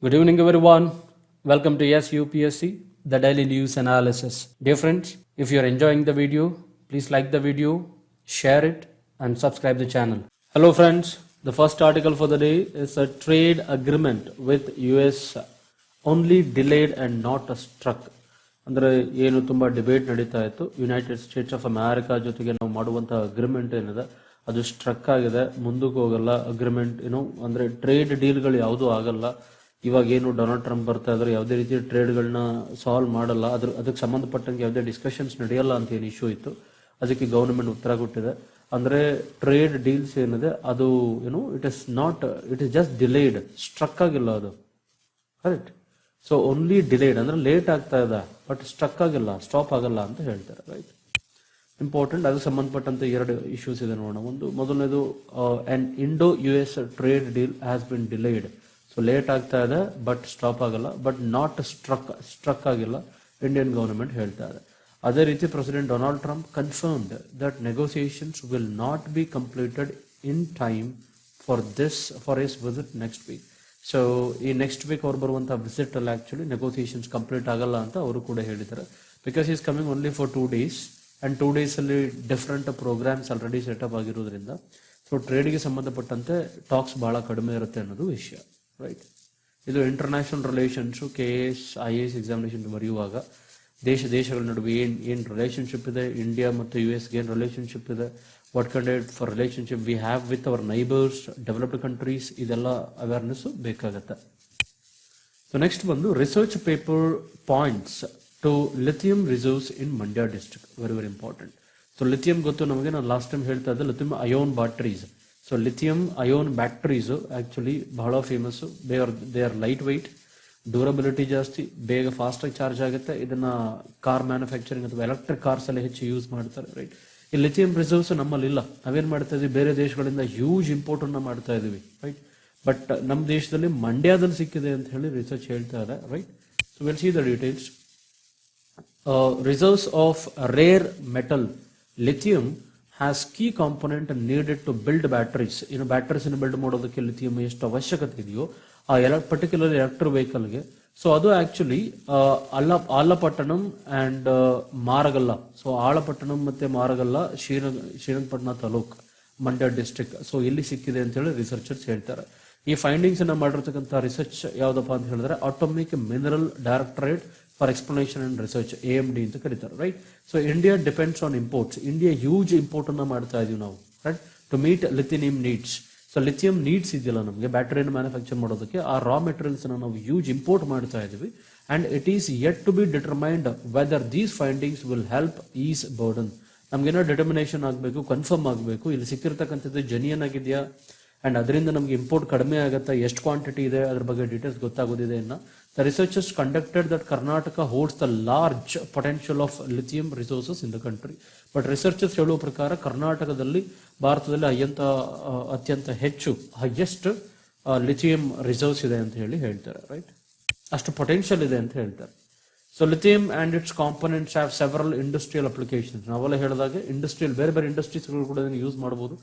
Good evening, everyone. Welcome to YES-UPSC, the daily news analysis. Dear friends, if you are enjoying the video, please like the video, share it, and subscribe the channel. Hello, friends. The first article for the day is a trade agreement with US only delayed and not struck. ಅಂದರೆ ಏನು ತುಂಬ debate ನಡೀತಾ ಇತ್ತು. United States of America ಜೊತೆಗೆ ನಾವು ಮಾಡುವಂಥ agreement ಏನಿದೆ ಅದು ಸ್ಟ್ರಕ್ ಆಗಿದೆ, ಮುಂದಕ್ಕೆ ಹೋಗಲ್ಲ. ಅಗ್ರಿಮೆಂಟ್ ಅಂದರೆ ಟ್ರೇಡ್ ಡೀಲ್ಗಳು ಯಾವುದೂ ಆಗಲ್ಲ. ಇವಾಗ ಏನು ಡೊನಾಲ್ಡ್ ಟ್ರಂಪ್ ಬರ್ತಾ ಇದ್ದಾರೆ, ಯಾವುದೇ ರೀತಿಯ ಟ್ರೇಡ್ಗಳನ್ನ ಸಾಲ್ವ್ ಮಾಡಲ್ಲ, ಅದಕ್ಕೆ ಸಂಬಂಧಪಟ್ಟಂಗೆ ಯಾವುದೇ ಡಿಸ್ಕಷನ್ಸ್ ನಡೆಯಲ್ಲ ಅಂತ ಏನು ಇಶ್ಯೂ ಇತ್ತು, ಅದಕ್ಕೆ ಗೌರ್ಮೆಂಟ್ ಉತ್ತರ ಕೊಟ್ಟಿದೆ. ಅಂದರೆ ಟ್ರೇಡ್ ಡೀಲ್ಸ್ ಏನಿದೆ ಅದು it is just delayed, struck ಆಗಿಲ್ಲ ಅದು. ಕರೆಕ್ಟ್. ಸೊ ಓನ್ಲಿ ಡಿಲೇಡ್ ಅಂದರೆ ಲೇಟ್ ಆಗ್ತಾ ಇದೆ, ಬಟ್ ಸ್ಟ್ರಕ್ ಆಗಿಲ್ಲ, ಸ್ಟಾಪ್ ಆಗಲ್ಲ ಅಂತ ಹೇಳ್ತಾರೆ. Right, important. ಅದಕ್ಕೆ ಸಂಬಂಧಪಟ್ಟಂತೆ ಎರಡು ಇಶ್ಯೂಸ್ ಇದೆ ನೋಡೋಣ. ಮೊದಲನೇದು on Indo US trade deal has been delayed. So late ಆಗ್ತಾ ಇದೆ ಬಟ್ ಸ್ಟಾಪ್ ಆಗಲ್ಲ, ಬಟ್ ನಾಟ್ ಸ್ಟ್ರಕ್ ಆಗಿಲ್ಲ, ಇಂಡಿಯನ್ ಗವರ್ಮೆಂಟ್ ಹೇಳ್ತಾ ಇದೆ. ಅದೇ ರೀತಿ president Donald Trump confirmed that negotiations will not be completed in time for his visit next week. So ಈ next week ಅವ್ರು ಬರುವಂಥ ವಿಸಿಟ್ ಅಲ್ಲಿ ಆಕ್ಚುಲಿ ನೆಗೋಸಿಯೇಷನ್ಸ್ ಕಂಪ್ಲೀಟ್ ಆಗಲ್ಲ ಅಂತ ಅವರು ಕೂಡ ಹೇಳಿದ್ದಾರೆ. Because is coming only for 2 days and 2 days ಅಲ್ಲಿ ಡಿಫ್ರೆಂಟ್ ಪ್ರೋಗ್ರಾಮ್ಸ್ ಆಲ್ರೆಡಿ ಸೆಟಪ್ ಆಗಿರೋದ್ರಿಂದ ಸೊ ಟ್ರೇಡ್ಗೆ ಸಂಬಂಧಪಟ್ಟಂತೆ ಟಾಕ್ಸ್ ಬಹಳ ಕಡಿಮೆ ಇರುತ್ತೆ ಅನ್ನೋದು ವಿಷಯ. ರೈಟ್, ಇದು international relations KS IAS examination ಬರೆಯುವಾಗ ದೇಶಗಳ ನಡುವೆ ಏನು ರಿಲೇಷನ್ಶಿಪ್ ಇದೆ, ಇಂಡಿಯಾ ಮತ್ತು US ಏನು ರಿಲೇಷನ್ಶಿಪ್ ಇದೆ, what kind for relationship we have with our neighbours, developed countries, ಇದೆಲ್ಲ ಅವೇರ್ನೆಸ್ ಬೇಕಾಗತ್ತೆ. ಸೊ ನೆಕ್ಸ್ಟ್ ಬಂದು research paper points to lithium reserves in Mandya district. Very important. So lithium ಗೊತ್ತು ನಮಗೆ, ನಾನು ಲಾಸ್ಟ್ ಟೈಮ್ ಹೇಳ್ತಾ ಇದ್ದೆ lithium ion batteries. So lithium ion batteries actually ಬಹಳ famous. They are light weight, durability ಜಾಸ್ತಿ, ಬೇಗ ಫಾಸ್ಟಾಗಿ ಚಾರ್ಜ್ ಆಗುತ್ತೆ. ಇದನ್ನು ಕಾರ್ ಮ್ಯಾನುಫ್ಯಾಕ್ಚರಿಂಗ್ ಅಥವಾ ಎಲೆಕ್ಟ್ರಿಕ್ ಕಾರ್ಸ್ ಅಲ್ಲಿ ಹೆಚ್ಚು ಯೂಸ್ ಮಾಡ್ತಾರೆ. ರೈಟ್, ಈ ಲಿಥಿಯಂ ರಿಸರ್ವ್ಸ್ ನಮ್ಮಲ್ಲಿ ಇಲ್ಲ. ನಾವೇನು ಮಾಡ್ತಾ ಇದೀವಿ, ಬೇರೆ ದೇಶಗಳಿಂದ ಹ್ಯೂಜ್ ಇಂಪೋರ್ಟನ್ನು ಮಾಡ್ತಾ ಇದೀವಿ. ರೈಟ್, ಬಟ್ ನಮ್ಮ ದೇಶದಲ್ಲಿ ಮಂಡ್ಯದಲ್ಲಿ ಸಿಕ್ಕಿದೆ ಅಂತ ಹೇಳಿ ರಿಸರ್ಚ್ ಹೇಳ್ತಾ ಇದೆ. Right, so will see the details. Reserves of rare metal lithium has key component needed to build batteries. ಇನ್ನು ಬ್ಯಾಟ್ರೀಸ್ನ ಬಿಲ್ಡ್ ಮಾಡೋದಕ್ಕೆ ಲಿಥಿಯಂ ಎಷ್ಟು ಅವಶ್ಯಕತೆ ಇದೆಯೋ ಆ ಪರ್ಟಿಕ್ಯುಲರ್ ಎಲೆಕ್ಟ್ರಿಕ್ ವೆಹಿಕಲ್ಗೆ. ಸೊ ಅದು actually Alapattanam and Maragalla. So Alapattanam ಮತ್ತೆ ಮಾರಗಲ್ಲ ಶ್ರೀರಂಗಪಟ್ಟಣ ತಾಲೂಕ್, ಮಂಡ್ಯ ಡಿಸ್ಟ್ರಿಕ್ಟ್. ಸೊ ಇಲ್ಲಿ ಸಿಕ್ಕಿದೆ ಅಂತ ಹೇಳಿ ರಿಸರ್ಚರ್ಸ್ ಹೇಳ್ತಾರೆ. ಈ ಫೈಂಡಿಂಗ್ಸ್ ಅನ್ನ ಮಾಡಿರ್ತಕ್ಕಂಥ ರಿಸರ್ಚ್ ಯಾವ್ದಪ್ಪ ಅಂತ ಹೇಳಿದ್ರೆ atomic mineral directorate for exploration and research, AMD ಅಂತ ಕರೀತಾರೆ. Right, so India depends on imports. India huge import ಅನ್ನ ಮಾಡ್ತಾ ಇದೀವಿ ನಾವು. Right, to meet lithium needs. So lithium needs ಇದೆಯಲ್ಲ ನಮಗೆ ಬ್ಯಾಟರಿಯನ್ನು ಮ್ಯಾನುಫ್ಯಾಕ್ಚರ್ ಮಾಡೋದಕ್ಕೆ, ಆ ರಾ ಮೆಟೀರಿಯಲ್ಸ್ ನಾವು ಹ್ಯೂಜ್ ಇಂಪೋರ್ಟ್ ಮಾಡ್ತಾ ಇದೀವಿ. And it is yet to be determined whether these findings will help ease burden. ನಮ್ಗೇನೋ ಡಿಟರ್ಮಿನೇಷನ್ ಆಗಬೇಕು, ಕನ್ಫರ್ಮ್ ಆಗಬೇಕು ಇಲ್ಲಿ ಸಿಕ್ಕಿರ್ತಕ್ಕಂಥದ್ದು ಜೆನ್ಯೂನ್ ಆಗಿದೆಯಾ ಅಂಡ್ ಅದರಿಂದ ನಮಗೆ ಇಂಪೋರ್ಟ್ ಕಡಿಮೆ ಆಗುತ್ತಾ, ಎಷ್ಟು ಕ್ವಾಂಟಿಟಿ ಇದೆ ಅದ್ರ ಬಗ್ಗೆ ಡೀಟೇಲ್ಸ್ ಗೊತ್ತಾಗೋದಿದೆ. ಇನ್ನು the researchers conducted that Karnataka holds the large potential of lithium resources in the country. But researchers ಹೇಳುವ ಪ್ರಕಾರ ಕರ್ನಾಟಕದಲ್ಲಿ, ಭಾರತದಲ್ಲಿ ಅತ್ಯಂತ ಹೈಯೆಸ್ಟ್ ಲಿಥಿಯಂ ರಿಸರ್ವ್ಸ್ ಇದೆ ಅಂತ ಹೇಳ್ತಾರೆ. ರೈಟ್, ಅಷ್ಟು ಪೊಟೆನ್ಷಿಯಲ್ ಇದೆ ಅಂತ ಹೇಳ್ತಾರೆ. So lithium and it's components have several industrial applications. ನಾವೆಲ್ಲ ಹೇಳಿದಾಗೆ ಇಂಡಸ್ಟ್ರಿಯಲ್ ಬೇರೆ ಇಂಡಸ್ಟ್ರೀಸ್ಗಳು ಕೂಡ ಇದನ್ನು ಯೂಸ್ ಮಾಡಬಹುದು.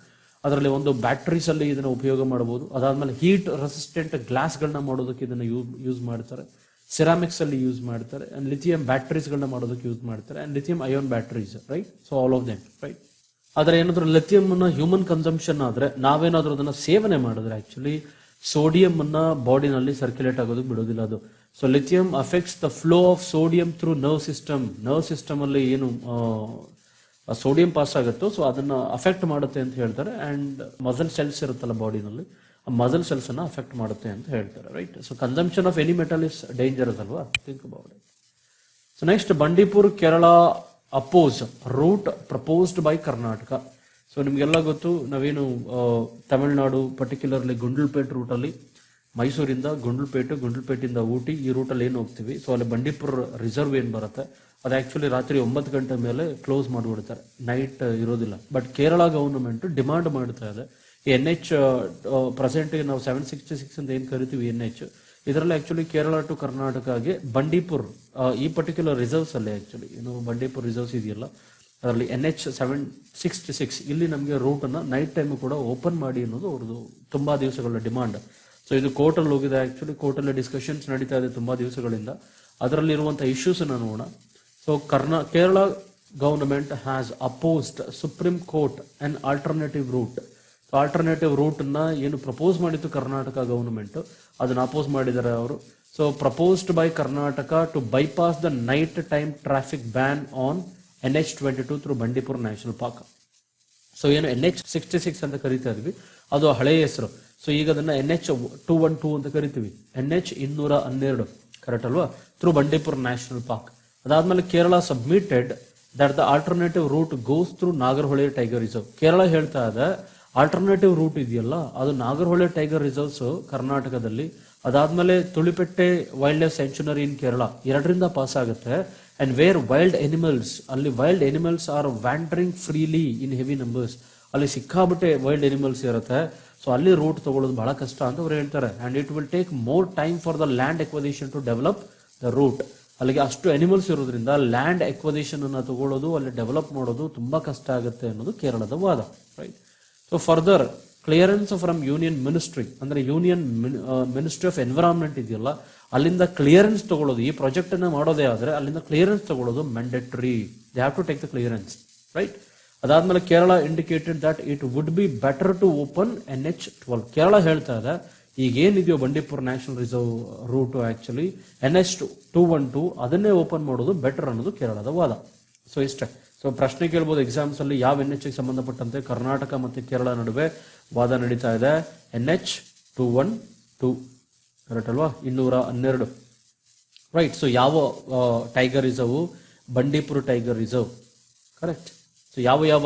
ಅದರಲ್ಲಿ ಒಂದು ಬ್ಯಾಟ್ರೀಸ್ ಅಲ್ಲಿ ಇದನ್ನು ಉಪಯೋಗ ಮಾಡಬಹುದು. ಅದಾದ್ಮೇಲೆ ಹೀಟ್ ರೆಸಿಸ್ಟೆಂಟ್ ಗ್ಲಾಸ್ಗಳನ್ನ ಮಾಡೋದಕ್ಕೆ ಇದನ್ನು ಯೂಸ್ ಮಾಡ್ತಾರೆ. ಸಿರಾಮಿಕ್ಸ್ ಅಲ್ಲಿ ಯೂಸ್ ಮಾಡ್ತಾರೆ. ಅಂಡ್ ಲಿಥಿಯಂ ಬ್ಯಾಟ್ರೀಸ್ಗಳನ್ನ ಮಾಡೋದಕ್ಕೆ ಯೂಸ್ ಮಾಡ್ತಾರೆ. And lithium ion batteries. Right, so all of them. Right, ಆದರೆ ಏನಾದರೂ ಲಿಥಿಯಂ ಅನ್ನ ಹ್ಯೂಮನ್ ಕನ್ಸಂಪ್ಷನ್ ಆದ್ರೆ, ನಾವೇನಾದ್ರೂ ಅದನ್ನ ಸೇವನೆ ಮಾಡಿದ್ರೆ ಆಕ್ಚುಲಿ ಸೋಡಿಯಂ ಅನ್ನ ಬಾಡಿನಲ್ಲಿ ಸರ್ಕ್ಯುಲೇಟ್ ಆಗೋದಕ್ಕೆ ಬಿಡೋದಿಲ್ಲ ಅದು. So lithium affects the flow of sodium through nerve system ಅಲ್ಲಿ ಏನು ಸೋಡಿಯಂ ಪಾಸ್ ಆಗುತ್ತೋ ಸೊ ಅದನ್ನ ಅಫೆಕ್ಟ್ ಮಾಡುತ್ತೆ ಅಂತ ಹೇಳ್ತಾರೆ. ಅಂಡ್ ಮಸಲ್ ಸೆಲ್ಸ್ ಇರುತ್ತಲ್ಲ ಬಾಡಿನಲ್ಲಿ, ಆ ಮಸಲ್ ಸೆಲ್ಸ್ ಅನ್ನ ಅಫೆಕ್ಟ್ ಮಾಡುತ್ತೆ ಅಂತ ಹೇಳ್ತಾರೆ. Right, so consumption of any metal is dangerous ಅಲ್ವಾ, think about it. So next, Bandipur Kerala oppose route proposed by Karnataka. So ನಿಮ್ಗೆಲ್ಲ ಗೊತ್ತು, ನಾವೇನು ತಮಿಳುನಾಡು ಪರ್ಟಿಕ್ಯುಲರ್ಲಿ ಗುಂಡ್ಲುಪೇಟ್ ರೂಟಲ್ಲಿ ಮೈಸೂರಿಂದ ಗುಂಡ್ಲುಪೇಟಿಂದ ಊಟಿ ಈ ರೂಟಲ್ಲಿ ಏನು ಹೋಗ್ತೀವಿ, ಸೊ ಅಲ್ಲಿ ಬಂಡೀಪುರ್ ರಿಸರ್ವ್ ಏನು ಬರುತ್ತೆ ಅದು ಆಕ್ಚುಲಿ ರಾತ್ರಿ 9 ಗಂಟೆ ಮೇಲೆ ಕ್ಲೋಸ್ ಮಾಡಿಬಿಡ್ತಾರೆ, ನೈಟ್ ಇರೋದಿಲ್ಲ. ಬಟ್ ಕೇರಳ ಗವರ್ನಮೆಂಟ್ ಡಿಮಾಂಡ್ ಮಾಡ್ತಾ ಇದೆ. ಈ NH ಪ್ರೆಸೆಂಟ್ ನಾವು 766 ಅಂತ ಏನು ಕರಿತೀವಿ NH, ಇದರಲ್ಲಿ ಆಕ್ಚುಲಿ ಕೇರಳ ಟು ಕರ್ನಾಟಕಗೆ ಬಂಡೀಪುರ್ ಈ ಪರ್ಟಿಕ್ಯುಲರ್ ರಿಸರ್ವ್ಸ್ ಅಲ್ಲಿ ಆಕ್ಚುಲಿ ಬಂಡೀಪುರ್ ರಿಸರ್ವ್ಸ್ ಇದೆಯಲ್ಲ ಅದರಲ್ಲಿ NH 766 ಇಲ್ಲಿ ನಮಗೆ ರೂಟ್ ಅನ್ನ ನೈಟ್ ಟೈಮ್ ಕೂಡ ಓಪನ್ ಮಾಡಿ ಅನ್ನೋದು ಅವ್ರದ್ದು ತುಂಬಾ ದಿವಸಗಳ ಡಿಮಾಂಡ್. ಸೊ ಇದು ಕೋರ್ಟಲ್ಲಿ ಹೋಗಿದೆ. ಆಕ್ಚುಲಿ ಕೋರ್ಟಲ್ಲಿ ಡಿಸ್ಕಷನ್ಸ್ ನಡೀತಾ ಇದೆ ತುಂಬಾ ದಿವಸಗಳಿಂದ. ಅದರಲ್ಲಿರುವಂತಹ ಇಶ್ಯೂಸ್ ನೋಡೋಣ. So Kerala government has opposed Supreme Court an alternative route. So alternative route ನ ಏನು ಪ್ರಪೋಸ್ ಮಾಡಿತ್ತು ಕರ್ನಾಟಕ ಗವರ್ನಮೆಂಟ್, ಅದನ್ನ ಅಪೋಸ್ ಮಾಡಿದ್ದಾರೆ ಅವರು. So proposed by Karnataka to bypass the night time traffic ban on NH-22 through Bandipur national park. So ಏನು NH-66 ಅಂತ ಕರಿತಾ ಇದ್ವಿ, ಅದು ಹಳೆಯ ಹೆಸರು. ಸೊ ಈಗ ಅದನ್ನ NH-212 ಅಂತ ಕರಿತೀವಿ. NH-212 ಕರೆಕ್ಟ್ ಅಲ್ವಾ, ಥ್ರೂ ಬಂಡೀಪುರ ನ್ಯಾಷನಲ್ ಪಾರ್ಕ್. ಅದಾದ್ಮೇಲೆ Kerala submitted that the alternative route goes through Nagarhole tiger reserve. Kerala ಹೇಳ್ತಾ ಇದೆ ಆಲ್ಟರ್ನೇಟಿವ್ ರೂಟ್ ಇದೆಯಲ್ಲ ಅದು ನಾಗರಹೊಳೆ ಟೈಗರ್ ರಿಸರ್ವ್ಸ್ ಕರ್ನಾಟಕದಲ್ಲಿ, ಅದಾದ್ಮೇಲೆ Tholpetty wild life sanctuary in Kerala, ಎರಡರಿಂದ ಪಾಸ್ ಆಗುತ್ತೆ. ಅಂಡ್ ವೇರ್ ವೈಲ್ಡ್ ಎನಿಮಲ್ಸ್, ಅಲ್ಲಿ wild animals are wandering freely in heavy numbers, ಅಲ್ಲಿ ಸಿಕ್ಕಾಬಿಟ್ಟೆ ವೈಲ್ಡ್ ಎನಿಮಲ್ಸ್ ಇರುತ್ತೆ. ಸೊ ಅಲ್ಲಿ ರೂಟ್ ತಗೊಳ್ಳೋದು ಬಹಳ ಕಷ್ಟ ಅಂತ ಅವ್ರು ಹೇಳ್ತಾರೆ. And it will take more time for the land acquisition to develop the route. ಅಲ್ಲಿಗೆ ಅಷ್ಟು ಅನಿಮಲ್ಸ್ ಇರೋದ್ರಿಂದ ಲ್ಯಾಂಡ್ ಎಕ್ವದಿಷನ್ ಅನ್ನ ತಗೊಳ್ಳೋದು, ಅಲ್ಲಿ ಡೆವಲಪ್ ಮಾಡೋದು ತುಂಬಾ ಕಷ್ಟ ಆಗುತ್ತೆ ಅನ್ನೋದು ಕೇರಳದ ವಾದ. Right. So further clearance from union ministry, ಅಂದ್ರೆ ಯೂನಿಯನ್ ಮಿನಿಸ್ಟ್ರಿ ಆಫ್ ಎನ್ವಿರಾನ್ಮೆಂಟ್ ಇದೆಯಲ್ಲ, ಅಲ್ಲಿಂದ ಕ್ಲಿಯರೆನ್ಸ್ ತಗೊಳ್ಳೋದು, ಈ ಪ್ರಾಜೆಕ್ಟ್ ಅನ್ನ ಮಾಡೋದೇ ಆದ್ರೆ ಅಲ್ಲಿಂದ ಕ್ಲಿಯರೆನ್ಸ್ ತಗೊಳ್ಳೋದು mandatory. They have to take the clearance. Right. ಅದಾದ್ಮೇಲೆ Kerala indicated that it would be better to open NH-12. Kerala ಹೇಳ್ತಾ ಇದೆ ಈಗ ಏನಿದೆಯೋ Bandipur national reserve route actually NH-212 ಅದನ್ನೇ ಓಪನ್ ಮಾಡೋದು ಬೆಟರ್ ಅನ್ನೋದು ಕೇರಳದ ವಾದ. ಸೊ ಇಷ್ಟೇ. ಸೊ ಪ್ರಶ್ನೆ ಕೇಳ್ಬೋದು ಎಕ್ಸಾಮ್ಸ್ ಅಲ್ಲಿ, ಯಾವ NH ಸಂಬಂಧಪಟ್ಟಂತೆ ಕರ್ನಾಟಕ ಮತ್ತೆ ಕೇರಳ ನಡುವೆ ವಾದ ನಡೀತಾ ಇದೆ. NH-212 ಕರೆಕ್ಟ್ ಅಲ್ವಾ, 212. ರೈಟ್. ಸೊ ಯಾವ tiger reserve? Bandipur tiger reserve. Correct. So ಯಾವ ಯಾವ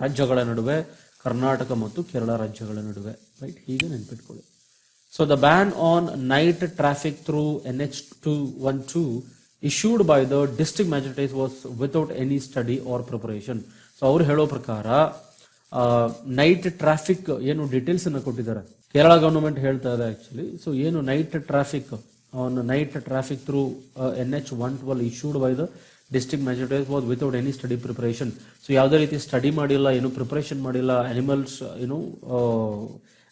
ರಾಜ್ಯಗಳ ನಡುವೆ? ಕರ್ನಾಟಕ ಮತ್ತು ಕೇರಳ ರಾಜ್ಯಗಳ ನಡುವೆ. ರೈಟ್. ಹೀಗೆ ನೆನ್ಪಿಟ್ಕೊಳ್ಳಿ. So the ban on night traffic through NH-212 issued by the district magistrates was without any study or preparation. So ಅವ್ರು ಹೇಳೋ ಪ್ರಕಾರ ನೈಟ್ ಟ್ರಾಫಿಕ್ ಏನು ಡೀಟೇಲ್ಸ್ ಅನ್ನ ಕೊಟ್ಟಿದ್ದಾರೆ ಕೇರಳ ಗವರ್ನಮೆಂಟ್ ಹೇಳ್ತಾ ಇದೆ ಆಕ್ಚುಲಿ. ಸೊ ಏನು night traffic through NH-112 issued by the district magistrates was without any study preparation. So ಯಾವುದೇ ರೀತಿ ಸ್ಟಡಿ ಮಾಡಿಲ್ಲ, ಏನು ಪ್ರಿಪರೇಷನ್ ಮಾಡಿಲ್ಲ, ಅನಿಮಲ್ಸ್ ಏನು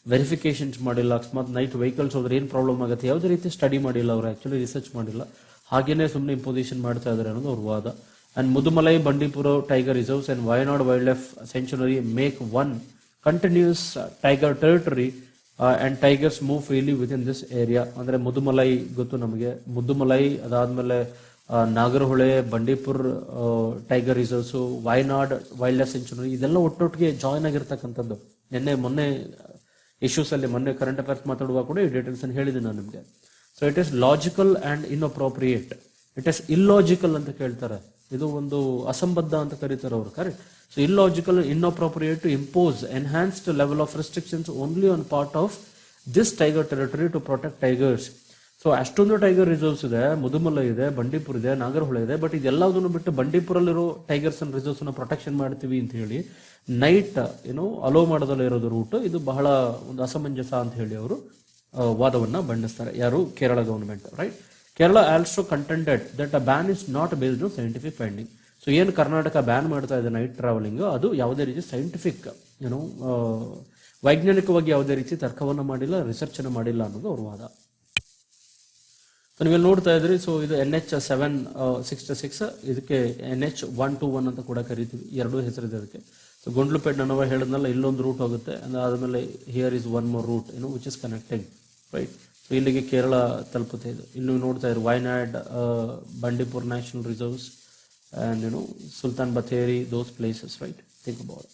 ವೆರಿಫಿಕೇಶನ್ಸ್ ಮಾಡಿಲ್ಲ, ಅಕಸ್ಮಾತ್ ನೈಟ್ ವೆಹಿಕಲ್ಸ್ ಹೋದ್ರೆ ಏನ್ ಪ್ರಾಬ್ಲಮ್ ಆಗುತ್ತೆ, ಯಾವುದೇ ರೀತಿ ಸ್ಟಡಿ ಮಾಡಿಲ್ಲ, ಅವರು ಆಕ್ಚುಲಿ ರಿಸರ್ಚ್ ಮಾಡಿಲ್ಲ, ಹಾಗೇನೆ ಸುಮ್ಮನೆ ಇಂಪೋಸಿಷನ್ ಮಾಡ್ತಾ ಇದ್ದಾರೆ ಅನ್ನೋದು ಅವ್ರ ವಾದ. And Mudumalai Bandipur tiger reserves and Wayanad wild life sanctuary make one continuous tiger territory and tigers move freely with in this area. ಅಂದ್ರೆ ಮುದುಮಲೈ ಗೊತ್ತು ನಮಗೆ, ಮುದುಮಲೈ ಅದಾದ್ಮೇಲೆ Nagarhole, Bandipur tiger reserves, Wayanad wild life sanctuary, ಇದೆಲ್ಲ ಒಟ್ಟೊಟ್ಟಿಗೆ ಜಾಯ್ನ್ ಆಗಿರ್ತಕ್ಕಂಥದ್ದು. ಮೊನ್ನೆ ಇಶ್ಯೂಸ್ ಅಲ್ಲಿ, ಮೊನ್ನೆ ಕರೆಂಟ್ ಅಫೇರ್ಸ್ ಮಾತಾಡುವಾಗ ಕೂಡ ಈ ಡೀಟೇಲ್ಸ್ ಅನ್ನು ಹೇಳಿದ್ದೀನಿ ನಾನು ನಿಮಗೆ. So it is logical and inappropriate. It is illogical ಅಂತ ಕೇಳ್ತಾರೆ, ಇದು ಒಂದು ಅಸಂಬದ್ಧ ಅಂತ ಕರೀತಾರೆ ಅವರು. Correct. So illogical, inappropriate to impose enhanced level of restrictions only on part of this tiger territory to protect tigers. So ಅಷ್ಟೊಂದು ಟೈಗರ್ ರಿಸರ್ವ್ಸ್ ಇದೆ, ಮುದುಮಲೈ ಇದೆ, ಬಂಡೀಪುರ್ ಇದೆ, ನಾಗರಹೊಳೆ ಇದೆ. ಬಟ್ ಇದೆಲ್ಲದನ್ನು ಬಿಟ್ಟು ಬಂಡೀಪುರಲ್ಲಿರೋ ಟೈಗರ್ಸ್ ಅಂಡ್ ರಿಸರ್ವ್ಸ್ ನ ಪ್ರೊಟೆಕ್ಷನ್ ಮಾಡ್ತೀವಿ ಅಂತ ಹೇಳಿ ನೈಟ್ ಅಲೋ ಮಾಡೋದಲ್ಲ ಇರೋದು ರೂಟ್, ಇದು ಬಹಳ ಒಂದು ಅಸಮಂಜಸ ಅಂತ ಹೇಳಿ ಅವರು ವಾದವನ್ನ ಬಣ್ಣಿಸ್ತಾರೆ. ಯಾರು? Kerala government. Right. Kerala also ಕಂಟೆಂಡೆಡ್ that a ban is not based on scientific finding. So ಏನು ಕರ್ನಾಟಕ ಬ್ಯಾನ್ ಮಾಡ್ತಾ ಇದೆ ನೈಟ್ ಟ್ರಾವೆಲಿಂಗ್, ಅದು ಯಾವುದೇ ರೀತಿ ಸೈಂಟಿಫಿಕ್ ವೈಜ್ಞಾನಿಕವಾಗಿ ಯಾವುದೇ ರೀತಿ ತರ್ಕವನ್ನ ಮಾಡಿಲ್ಲ, ರಿಸರ್ಚ್ ಅನ್ನು ಮಾಡಿಲ್ಲ ಅನ್ನೋದು ಅವ್ರ ವಾದ. ಸೊ ನೀವೆಲ್ಲ ನೋಡ್ತಾ ಇದ್ರಿ. ಸೊ ಇದು NH-766, ಇದಕ್ಕೆ NH-121 ಅಂತ ಕೂಡ ಕರಿತೀವಿ, ಎರಡೂ ಹೆಸರಿದೆ ಅದಕ್ಕೆ. ಸೊ ಗುಂಡ್ಲುಪೇಟ್ ನನವ ಹೇಳಿದ್ನಲ್ಲ, ಇಲ್ಲೊಂದು ರೂಟ್ ಹೋಗುತ್ತೆ, ಅದಾದ್ಮೇಲೆ here is one more route which is connecting. Right. So ಇಲ್ಲಿಗೆ ಕೇರಳ ತಲುಪುತ್ತೆ ಇದು. ಇನ್ನು ನೋಡ್ತಾ ಇದ್ರು Wayanad, Bandipur national reserves and Sultan Bathery, those places. Right. Think about it.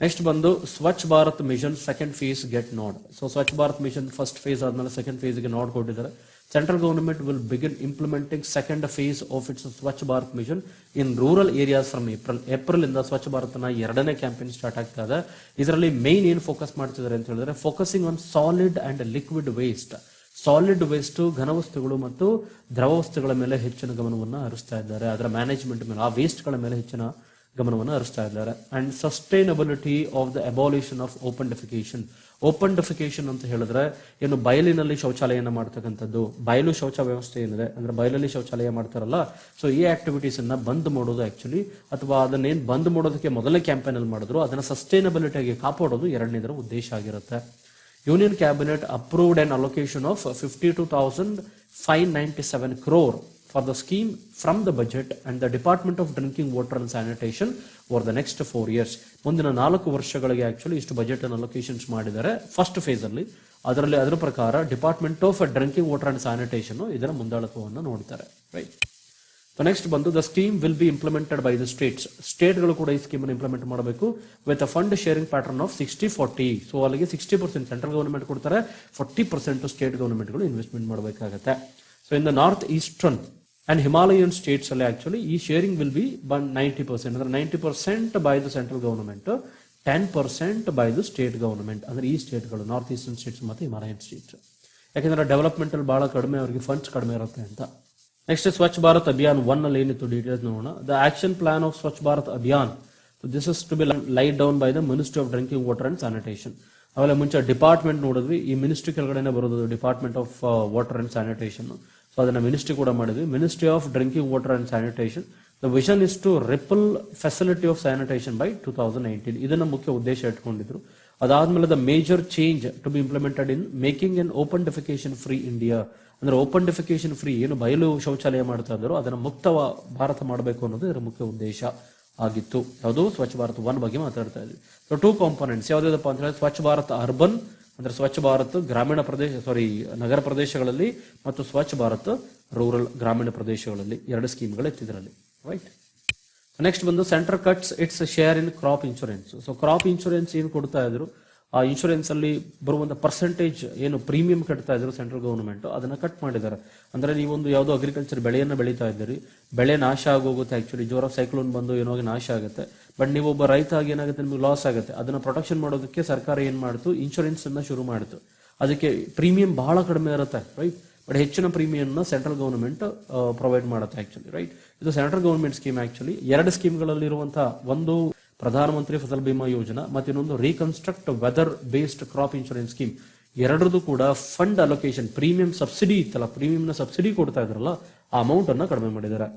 Next ಬಂದು Swachh Bharat mission second phase get nod. So Swachh Bharat mission first phase ಆದ್ಮೇಲೆ ಸೆಕೆಂಡ್ ಫೇಸ್ಗೆ ನೋಡ್ ಕೊಟ್ಟಿದ್ದಾರೆ. Central government will begin implementing second phase of its Swachh Bharat mission in rural areas from April ಇಂದ ಸ್ವಚ್ಛ ಭಾರತ್ನ ಎರಡನೇ campaign start ಆಗ್ತಾ ಇದೆ. ಇದರಲ್ಲಿ ಮೇನ್ ಏನು ಫೋಕಸ್ ಮಾಡ್ತಿದ್ದಾರೆ ಅಂತ ಹೇಳಿದ್ರೆ, focusing on solid and liquid waste. Solid waste, ಘನವಸ್ತುಗಳು ಮತ್ತು ದ್ರವ ವಸ್ತುಗಳ ಮೇಲೆ ಹೆಚ್ಚಿನ ಗಮನವನ್ನು ಹರಿಸ್ತಾ ಇದ್ದಾರೆ, ಅದರ ಮ್ಯಾನೇಜ್ಮೆಂಟ್ ಮೇಲೆ, ಆ ವೇಸ್ಟ್ಗಳ ಮೇಲೆ ಹೆಚ್ಚಿನ ಗಮನವನ್ನು ಹರಿಸ್ತಾ ಇದ್ದಾರೆ. And sustainability of the abolition of open defecation. Open defecation ಅಂತ ಹೇಳಿದ್ರೆ ಏನು, ಬಯಲಿನಲ್ಲಿ ಶೌಚಾಲಯನ ಮಾಡ್ತಕ್ಕಂಥದ್ದು, ಬಯಲು ಶೌಚ ವ್ಯವಸ್ಥೆ ಏನಿದೆ ಅಂದ್ರೆ ಬಯಲಲ್ಲಿ ಶೌಚಾಲಯ ಮಾಡ್ತಾರಲ್ಲ, ಸೊ ಈ ಆಕ್ಟಿವಿಟೀಸ್ ಅನ್ನ ಬಂದ್ ಮಾಡೋದು ಆಕ್ಚುಲಿ, ಅಥವಾ ಅದನ್ನೇನು ಬಂದ್ ಮಾಡೋದಕ್ಕೆ ಮೊದಲನೇ ಕ್ಯಾಂಪೇನ್ ಅಲ್ಲಿ ಮಾಡಿದ್ರು ಅದನ್ನ ಸಸ್ಟೈನಬಿಲಿಟಿಯಾಗಿ ಕಾಪಾಡೋದು ಎರಡನೇದರ ಉದ್ದೇಶ ಆಗಿರುತ್ತೆ. Union Cabinet approved an allocation of 52,597 crore for the scheme from the budget and the Department of Drinking Water and Sanitation over the next 4 years. ಮುಂದಿನ 4 ವರ್ಷಗಳಿಗೆ ಆಕ್ಚುಲಿ ಇಷ್ಟು ಬಜೆಟ್ ಅನ್ನು ಅಲೋಕೇಶನ್ಸ್ ಮಾಡಿದ್ದಾರೆ ಫಸ್ಟ್ ಫೇಸ್ ಅಲ್ಲಿ. ಅದರಲ್ಲಿ ಅದರ ಪ್ರಕಾರ department of drinking water and sanitation ಇದರ ಮುಂದಾಳತ್ವವನ್ನು ನೋಡ್ತಾರೆ. ರೈಟ್. ಸೊ ನೆಕ್ಸ್ಟ್ ಬಂದು the scheme will be implemented by the states. ಸ್ಟೇಟ್ಗಳು ಕೂಡ ಈ ಸ್ಕೀಮ್ ಅನ್ನು ಇಂಪ್ಲಿಮೆಂಟ್ ಮಾಡಬೇಕು with a fund sharing pattern of 60-40. So ಅಲ್ಲಿಗೆ 60% ಸೆಂಟ್ರಲ್ ಗವರ್ಮೆಂಟ್ ಕೊಡ್ತಾರೆ, 40% ಸ್ಟೇಟ್ ಗವರ್ಮೆಂಟ್ಗಳು ಇನ್ವೆಸ್ಟ್ಮೆಂಟ್ ಮಾಡಬೇಕಾಗುತ್ತೆ. So in the north eastern and Himalayan states ಅಲ್ಲಿ ಆಕ್ಚುಲಿ ಈ ಶೇರಿಂಗ್ ವಿಲ್ ಬಿ 90%, ಅಂದ್ರೆ 90% by the central government, 10% by the state government. ಅಂದ್ರೆ ಈ ಸ್ಟೇಟ್ಗಳು north eastern States ಮತ್ತು ಹಿಮಾಲಯನ್ ಸ್ಟೇಟ್ಸ್, ಯಾಕೆಂದ್ರೆ ಡೆವಲಪ್ಮೆಂಟ್ ಅಲ್ಲಿ ಬಹಳ ಕಡಿಮೆ, ಅವರಿಗೆ ಫಂಡ್ಸ್ ಕಡಿಮೆ ಇರುತ್ತೆ ಅಂತ. ನೆಕ್ಸ್ಟ್ ಸ್ವಚ್ಛ ಭಾರತ್ ಅಭಿಯಾನ್ 1 ಅಲ್ಲಿ ಏನಿತ್ತು ಡೀಟೇಲ್ಸ್ ನೋಡೋಣ. The action plan of Swachh Bharat Abhiyan, this is to be laid down by the ministry of drinking water and sanitation. ಆಮೇಲೆ ಮುಂಚೆ ಡಿಪಾರ್ಟ್ಮೆಂಟ್ ನೋಡಿದ್ವಿ, ಈ ಮಿನಿಸ್ಟ್ರಿ ಕೆಳಗಡೆ ಬರೋದು department of water and sanitation. So ಅದನ್ನ ಮಿನಿಸ್ಟ್ರಿ ಕೂಡ ಮಾಡಿದ್ವಿ, ministry of drinking water and sanitation. The vision is to ripple facility of sanitation by 2019. ಇದನ್ನ ಮುಖ್ಯ ಉದ್ದೇಶ ಇಟ್ಕೊಂಡಿದ್ರು. ಅದಾದ್ಮೇಲೆ the major change to be implemented in making an open defecation free India. ಅಂದ್ರೆ open defecation free, ಏನು ಬಯಲು ಶೌಚಾಲಯ ಮಾಡ್ತಾ ಇದ್ರು ಅದನ್ನ ಮುಕ್ತ ಭಾರತ ಮಾಡಬೇಕು ಅನ್ನೋದು ಇದರ ಮುಖ್ಯ ಉದ್ದೇಶ ಆಗಿತ್ತು. ಯಾವುದು ಸ್ವಚ್ಛ ಭಾರತ್ 1 ಬಗ್ಗೆ ಮಾತಾಡ್ತಾ ಇದ್ವಿ. ಸೊ 2 ಕಾಂಪೋನೆಂಟ್ಸ್ ಯಾವ್ದಪ್ಪ ಅಂತ ಹೇಳಿದ್ರೆ ಸ್ವಚ್ಛ ಭಾರತ್ ಅರ್ಬನ್, ಅಂದ್ರೆ ಸ್ವಚ್ಛ ಭಾರತ್ ಗ್ರಾಮೀಣ ಪ್ರದೇಶ, ನಗರ ಪ್ರದೇಶಗಳಲ್ಲಿ, ಮತ್ತು ಸ್ವಚ್ಛ ಭಾರತ್ ರೂರಲ್ ಗ್ರಾಮೀಣ ಪ್ರದೇಶಗಳಲ್ಲಿ 2 ಸ್ಕೀಮ್ಗಳು ಇತ್ತಿದ್ರಲ್ಲಿ. ರೈಟ್. ನೆಕ್ಸ್ಟ್ ಬಂದು centre cuts it's share in crop insurance. So crop insurance ಏನು ಕೊಡ್ತಾ ಇದ್ರು, ಆ ಇನ್ಶೂರೆನ್ಸ್ ಅಲ್ಲಿ ಬರುವಂತ ಪರ್ಸೆಂಟೇಜ್ ಏನು ಪ್ರೀಮಿಯಂ ಕಟ್ತಾ ಇದ್ರು ಸೆಂಟ್ರಲ್ ಗವರ್ಮೆಂಟ್, ಅದನ್ನ ಕಟ್ ಮಾಡಿದ್ದಾರೆ. ಅಂದ್ರೆ ನೀವೊಂದು ಯಾವುದೋ ಅಗ್ರಿಕಲ್ಚರ್ ಬೆಳೆಯನ್ನ ಬೆಳೀತಾ ಇದ್ದೀರಿ, ಬೆಳೆ ನಾಶ ಆಗೋಗುತ್ತೆ, ಆಕ್ಚುಲಿ ಜೋರ ಸೈಕ್ಲೋನ್ ಬಂದು ಏನೋ ನಾಶ ಆಗುತ್ತೆ. ಬಟ್ ನೀವು ಒಬ್ಬ ರೈತ ಆಗಿ ಏನಾಗುತ್ತೆ, ನಿಮ್ಗೆ ಲಾಸ್ ಆಗುತ್ತೆ. ಅದನ್ನ ಪ್ರೊಟೆಕ್ಷನ್ ಮಾಡೋದಕ್ಕೆ ಸರ್ಕಾರ ಏನ್ ಮಾಡ್ತು, ಇನ್ಶೂರೆನ್ಸ್ ಅನ್ನ ಶುರು ಮಾಡಿತು. ಅದಕ್ಕೆ ಪ್ರೀಮಿಯಂ ಬಹಳ ಕಡಿಮೆ ಇರುತ್ತೆ, ರೈಟ್. ಬಟ್ ಹೆಚ್ಚಿನ ಪ್ರೀಮಿಯಂ ಸೆಂಟ್ರಲ್ ಗವರ್ಮೆಂಟ್ ಪ್ರೊವೈಡ್ ಮಾಡುತ್ತೆ ಆಕ್ಚುಲಿ, ರೈಟ್. ಇದು ಸೆಂಟ್ರಲ್ ಗವರ್ಮೆಂಟ್ ಸ್ಕೀಮ್. ಆಕ್ಚುಲಿ 2 ಸ್ಕೀಮ್ಗಳಲ್ಲಿ ಇರುವಂತಹ, ಒಂದು ಪ್ರಧಾನಮಂತ್ರಿ ಫಸಲ್ ಬಿಮಾ ಯೋಜನಾ ಮತ್ತು ಇನ್ನೊಂದು reconstruct weather based crop insurance scheme. ಎರಡರದು ಕೂಡ ಫಂಡ್ ಅಲೋಕೇಶನ್, ಪ್ರೀಮಿಯಂ ಸಬ್ಸಿಡಿ ಇತ್ತಲ್ಲ, ಪ್ರೀಮಿಯಂ ನ ಸಬ್ಸಿಡಿ ಕೊಡ್ತಾ ಇದ್ರಲ್ಲ, ಆ ಅಮೌಂಟ್ ಅನ್ನ ಕಡಿಮೆ ಮಾಡಿದ್ದಾರೆ.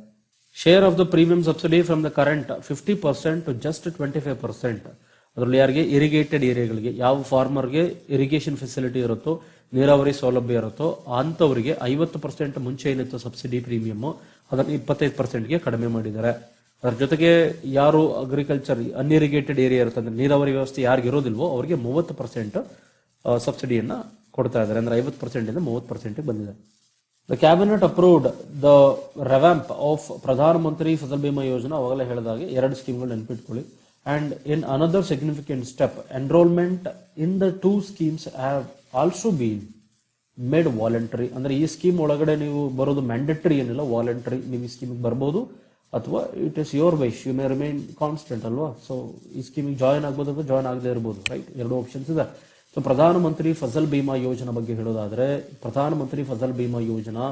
Share of the premium subsidy from the current 50% to just 25%. ಅದರಲ್ಲಿ ಯಾರಿಗೆ ಇರಿಗೇಟೆಡ್ ಏರಿಯಾಗಳಿಗೆ, ಯಾವ ಫಾರ್ಮರ್ಗೆ ಇರಿಗೇಷನ್ ಫೆಸಿಲಿಟಿ ಇರುತ್ತೋ, ನೀರಾವರಿ ಸೌಲಭ್ಯ ಇರುತ್ತೋ ಅಂತವರಿಗೆ 50% ಮುಂಚೆ ಏನಿತ್ತು ಸಬ್ಸಿಡಿ ಪ್ರೀಮಿಯಂ, ಅದನ್ನು 25%ಗೆ ಕಡಿಮೆ ಮಾಡಿದ್ದಾರೆ. ಅದರ ಜೊತೆಗೆ ಯಾರು ಅಗ್ರಿಕಲ್ಚರ್ ಅನ್ಇರಿಗೇಟೆಡ್ ಏರಿಯಾ ಇರುತ್ತೆ, ಅಂದ್ರೆ ನೀರಾವರಿ ವ್ಯವಸ್ಥೆ ಯಾರಿಗೆ ಇರೋದಿಲ್ವೋ ಅವರಿಗೆ 30% ಸಬ್ಸಿಡಿಯನ್ನ ಕೊಡ್ತಾ ಇದ್ದಾರೆ. ಅಂದ್ರೆ 50% ಇಂದ 30% ಬಂದಿದೆ. The cabinet approved the revamp of Pradhan Mantri ಫಸಲ್ ಬಿಮಾ ಯೋಜನಾ. ಅವಾಗಲೇ ಹೇಳಿದಾಗೆ 2 ಸ್ಕೀಮ್ಗಳು ನೆನ್ಪಿಟ್ಕೊಳ್ಳಿ. And in another significant step, enrolment in the 2 schemes have also been made voluntary. ಅಂದ್ರೆ ಈ ಸ್ಕೀಮ್ ಒಳಗಡೆ ನೀವು ಬರೋದು ಮ್ಯಾಂಡೇಟರಿ ಏನಿಲ್ಲ, ವಾಲಂಟರಿ. ನೀವು ಈ ಸ್ಕೀಮಿಗೆ ಬರ್ಬೋದು ಅಥವಾ it is your wish, you may remain constant ಅಲ್ವಾ. ಸೊ ಈ ಸ್ಕೀಮಿಗೆ ಜಾಯಿನ್ ಆಗ್ಬೋದು ಅಥವಾ ಜಾಯಿನ್ ಆಗದೆ ಇರ್ಬೋದು, ರೈಟ್. 2 ಆಪ್ಷನ್ಸ್ ಇದೆ. ಸೊ ಪ್ರಧಾನ ಮಂತ್ರಿ ಫಸಲ್ ಬಿಮಾ ಯೋಜನಾ ಬಗ್ಗೆ ಹೇಳೋದಾದ್ರೆ, ಪ್ರಧಾನ ಮಂತ್ರಿ ಫಸಲ್ ಬಿಮಾ ಯೋಜನಾ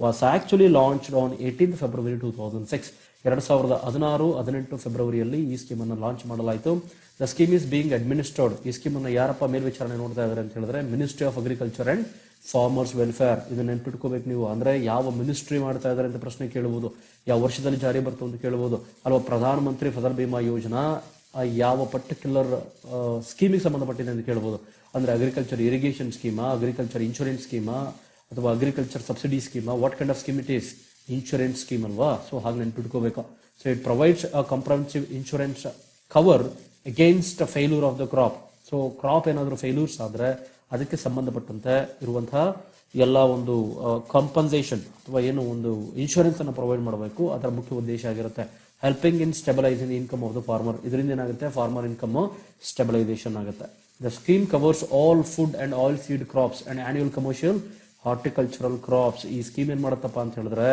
was actually launched on 18th February 2006. 2016-18 ಫೆಬ್ರವರಿಯಲ್ಲಿ ಈ ಸ್ಕೀಮ್ ಅನ್ನು ಲಾಂಚ್ ಮಾಡಲಾಯಿತು. The scheme is being administered. ಈ ಸ್ಕೀಮ್ ಅನ್ನು ಯಾರಪ್ಪ ಮೇಲ್ವಿಚಾರಣೆ ನೋಡ್ತಾ ಇದ್ದಾರೆ ಅಂತ ಹೇಳಿದ್ರೆ, ministry of agriculture and farmers welfare. ಇದನ್ನ ನೆನ್ಪಿಟ್ಕೋಬೇಕು ನೀವು. ಅಂದ್ರೆ ಯಾವ ಮಿನಿಸ್ಟ್ರಿ ಮಾಡ್ತಾ ಇದ್ದಾರೆ ಅಂತ ಪ್ರಶ್ನೆ ಕೇಳಬಹುದು, ಯಾವ ವರ್ಷದಲ್ಲಿ ಜಾರಿ ಬರ್ತು ಅಂತ ಕೇಳಬಹುದು ಅಲ್ವಾ. ಪ್ರಧಾನ ಮಂತ್ರಿ ಫಸಲ್ ಬಿಮಾ ಯೋಜನಾ ಯಾವ ಪರ್ಟಿಕ್ಯುಲರ್ ಸ್ಕೀಮಿಗೆ ಸಂಬಂಧಪಟ್ಟಿದೆ ಅಂತ ಕೇಳಬಹುದು. ಅಂದ್ರೆ ಅಗ್ರಿಕಲ್ಚರ್ ಇರಿಗೇಷನ್ ಸ್ಕೀಮಾ, ಅಗ್ರಿಕಲ್ಚರ್ ಇನ್ಶೂರೆನ್ಸ್ ಸ್ಕೀಮಾ, ಅಥವಾ ಅಗ್ರಿಕಲ್ಚರ್ ಸಬ್ಸಿಡಿ ಸ್ಕೀಮಾ, what kind of scheme it is, insurance scheme ಅಲ್ವಾ. ಸೊ ಹಾಗೆ ನೆನ್ಪಿಟ್ಕೋಬೇಕು. So it provides a comprehensive insurance cover against failure of the crop. So crop ಏನಾದರೂ ಫೇಲ್ಯೂರ್ಸ್ ಆದ್ರೆ ಅದಕ್ಕೆ ಸಂಬಂಧಪಟ್ಟಂತೆ ಇರುವಂತಹ ಎಲ್ಲ ಒಂದು ಕಾಂಪನ್ಸೇಷನ್ ಅಥವಾ ಏನು ಒಂದು ಇನ್ಶೂರೆನ್ಸ್ ಅನ್ನು ಪ್ರೊವೈಡ್ ಮಾಡಬೇಕು. ಅದರ ಮುಖ್ಯ ಉದ್ದೇಶ ಆಗಿರುತ್ತೆ helping in stabilising income of the farmer. ಇದರಿಂದ ಏನಾಗುತ್ತೆ, ಫಾರ್ಮರ್ ಇನ್ಕಮ್ ಸ್ಟೆಬಿಲೈಸೇಷನ್ ಆಗುತ್ತೆ. The scheme covers all food and oil seed crops and annual commercial horticultural crops. ಈ ಸ್ಕೀಮ್ ಏನ್ ಮಾಡುತ್ತಪ್ಪ ಅಂತ ಹೇಳಿದ್ರೆ,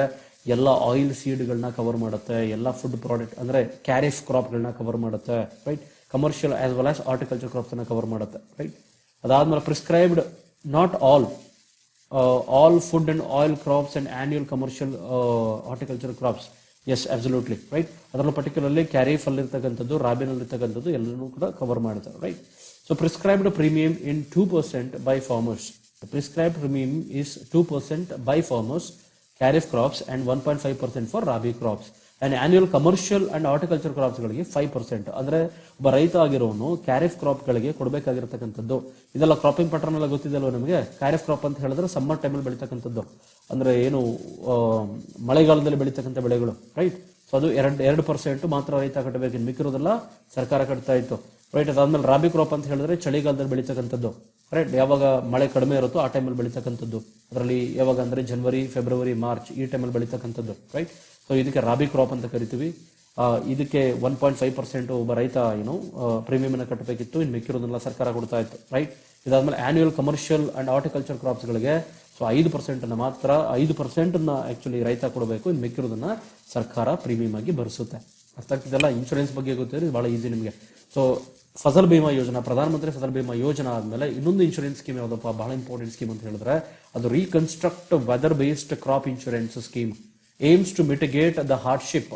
ಎಲ್ಲ ಆಯಿಲ್ ಸೀಡ್ಗಳನ್ನ ಕವರ್ ಮಾಡುತ್ತೆ, ಎಲ್ಲ ಫುಡ್ ಪ್ರಾಡಕ್ಟ್ ಅಂದ್ರೆ ಕ್ಯಾರಿಫ್ ಕ್ರಾಪ್ಗಳನ್ನ ಕವರ್ ಮಾಡುತ್ತೆ, right. Commercial as well as horticulture crops ಅನ್ನ ಕವರ್ ಮಾಡುತ್ತೆ, ರೈಟ್. ಅದಾದ್ಮೇಲೆ prescribed not all food and oil crops and annual commercial horticulture crops. Yes, absolutely, right. ಅದರಲ್ಲೂ ಪರ್ಟಿಕ್ಯುಲರ್ಲಿ ಕ್ಯಾರಿಫ್ ಅಲ್ಲಿರ್ತಕ್ಕಂಥದ್ದು, ರಾಬಿನಲ್ಲಿರ್ತಕ್ಕಂಥದ್ದು ಎಲ್ಲನೂ ಕೂಡ ಕವರ್ ಮಾಡುತ್ತೆ, right. So prescribed premium in 2% by farmers. The prescribed premium is 2% by farmers, kharif crops and 1.5% for rabi crops. And annual commercial and horticulture ಕ್ರಾಪ್ಸ್ಗಳಿಗೆ 5%. ಅಂದ್ರೆ ಒಬ್ಬ ರೈತ ಆಗಿರೋನು ಕ್ಯಾರಿಫ್ ಕ್ರಾಪ್ಗಳಿಗೆ ಕೊಡಬೇಕಾಗಿರ್ತಕ್ಕಂಥದ್ದು. ಇದೆಲ್ಲ ಕ್ರಾಪಿಂಗ್ ಪ್ಯಾಟರ್ನ್ ಎಲ್ಲ ಗೊತ್ತಿದೆಯಲ್ವ ನಿಮಗೆ. ಕ್ಯಾರಿಫ್ ಕ್ರಾಪ್ ಅಂತ ಹೇಳಿದ್ರೆ ಸಮ್ಮರ್ ಟೈಮಲ್ಲಿ ಬೆಳೀತಕ್ಕಂಥದ್ದು, ಅಂದ್ರೆ ಏನು ಮಳೆಗಾಲದಲ್ಲಿ ಬೆಳೀತಕ್ಕಂಥ ಬೆಳೆಗಳು, ರೈಟ್. ಸೊ ಅದು 2% ಮಾತ್ರ ರೈತ ಕಟ್ಟಬೇಕು, ಇನ್ನು ಮಿಕ್ಕಿರೋದೆಲ್ಲ ಸರ್ಕಾರ ಕಟ್ತಾ ಇತ್ತು, ರೈಟ್. ಅದಾದ್ಮೇಲೆ ರಾಬಿ ಕ್ರಾಪ್ ಅಂತ ಹೇಳಿದ್ರೆ ಚಳಿಗಾಲದಲ್ಲಿ ಬೆಳೀತಕ್ಕಂಥದ್ದು, ರೈಟ್. ಯಾವಾಗ ಮಳೆ ಕಡಿಮೆ ಇರುತ್ತೋ ಆ ಟೈಮಲ್ಲಿ ಬೆಳೀತಕ್ಕಂಥದ್ದು. ಅದರಲ್ಲಿ ಯಾವಾಗ ಅಂದ್ರೆ ಜನವರಿ, ಫೆಬ್ರವರಿ, ಮಾರ್ಚ್ ಈ ಟೈಮಲ್ಲಿ ಬೆಳೀತಕ್ಕಂಥದ್ದು, ರೈಟ್. ಸೊ ಇದಕ್ಕೆ ರಾಬಿ ಕ್ರಾಪ್ ಅಂತ ಕರಿತೀವಿ. ಇದಕ್ಕೆ 1.5% ಒಬ್ಬ ರೈತ ಪ್ರೀಮಿಯಂ ಕಟ್ಟಬೇಕಿತ್ತು, ಇನ್ನು ಮಿಕ್ಕಿರೋದನ್ನೆಲ್ಲ ಸರ್ಕಾರ ಕೊಡ್ತಾ ಇತ್ತು, ರೈಟ್. ಇದಾದ್ಮೇಲೆ ಆನ್ಯುವಲ್ ಕಮರ್ಷಿಯಲ್ ಅಂಡ್ ಹಾರ್ಟಿಕಲ್ಚರ್ ಕ್ರಾಪ್ಸ್ಗಳಿಗೆ ಸೊ 5% ಮಾತ್ರ 5% ಆಕ್ಚುಲಿ ರೈತ ಕೊಡಬೇಕು, ಇನ್ನು ಮಿಕ್ಕಿರೋದನ್ನ ಸರ್ಕಾರ ಪ್ರೀಮಿಯಂ ಆಗಿ ಭರಿಸುತ್ತೆ. ಅರ್ಥ ಆಗ್ತಿದೆಲ್ಲ. ಇನ್ಶೂರೆನ್ಸ್ ಬಗ್ಗೆ ಗೊತ್ತಿದ್ರೆ ಬಹಳ ಈಸಿ ನಿಮಗೆ. ಸೊ ಫಸಲ್ ಬಿಮಾ ಯೋಜನಾ, ಪ್ರಧಾನ ಮಂತ್ರಿ ಫಸಲ್ ಬಿಮಾ ಯೋಜನಾ ಆದ್ಮೇಲೆ ಇನ್ನೊಂದು ಇನ್ಶೂರೆನ್ಸ್ ಸ್ಕೀಮ್ ಯಾವ್ದಪ್ಪ, ಬಹಳ ಇಂಪಾರ್ಟೆಂಟ್ ಸ್ಕೀಮ್ ಅಂತ ಹೇಳಿದ್ರೆ ಅದು reconstruct weather based crop insurance scheme. aims to mitigate the hardship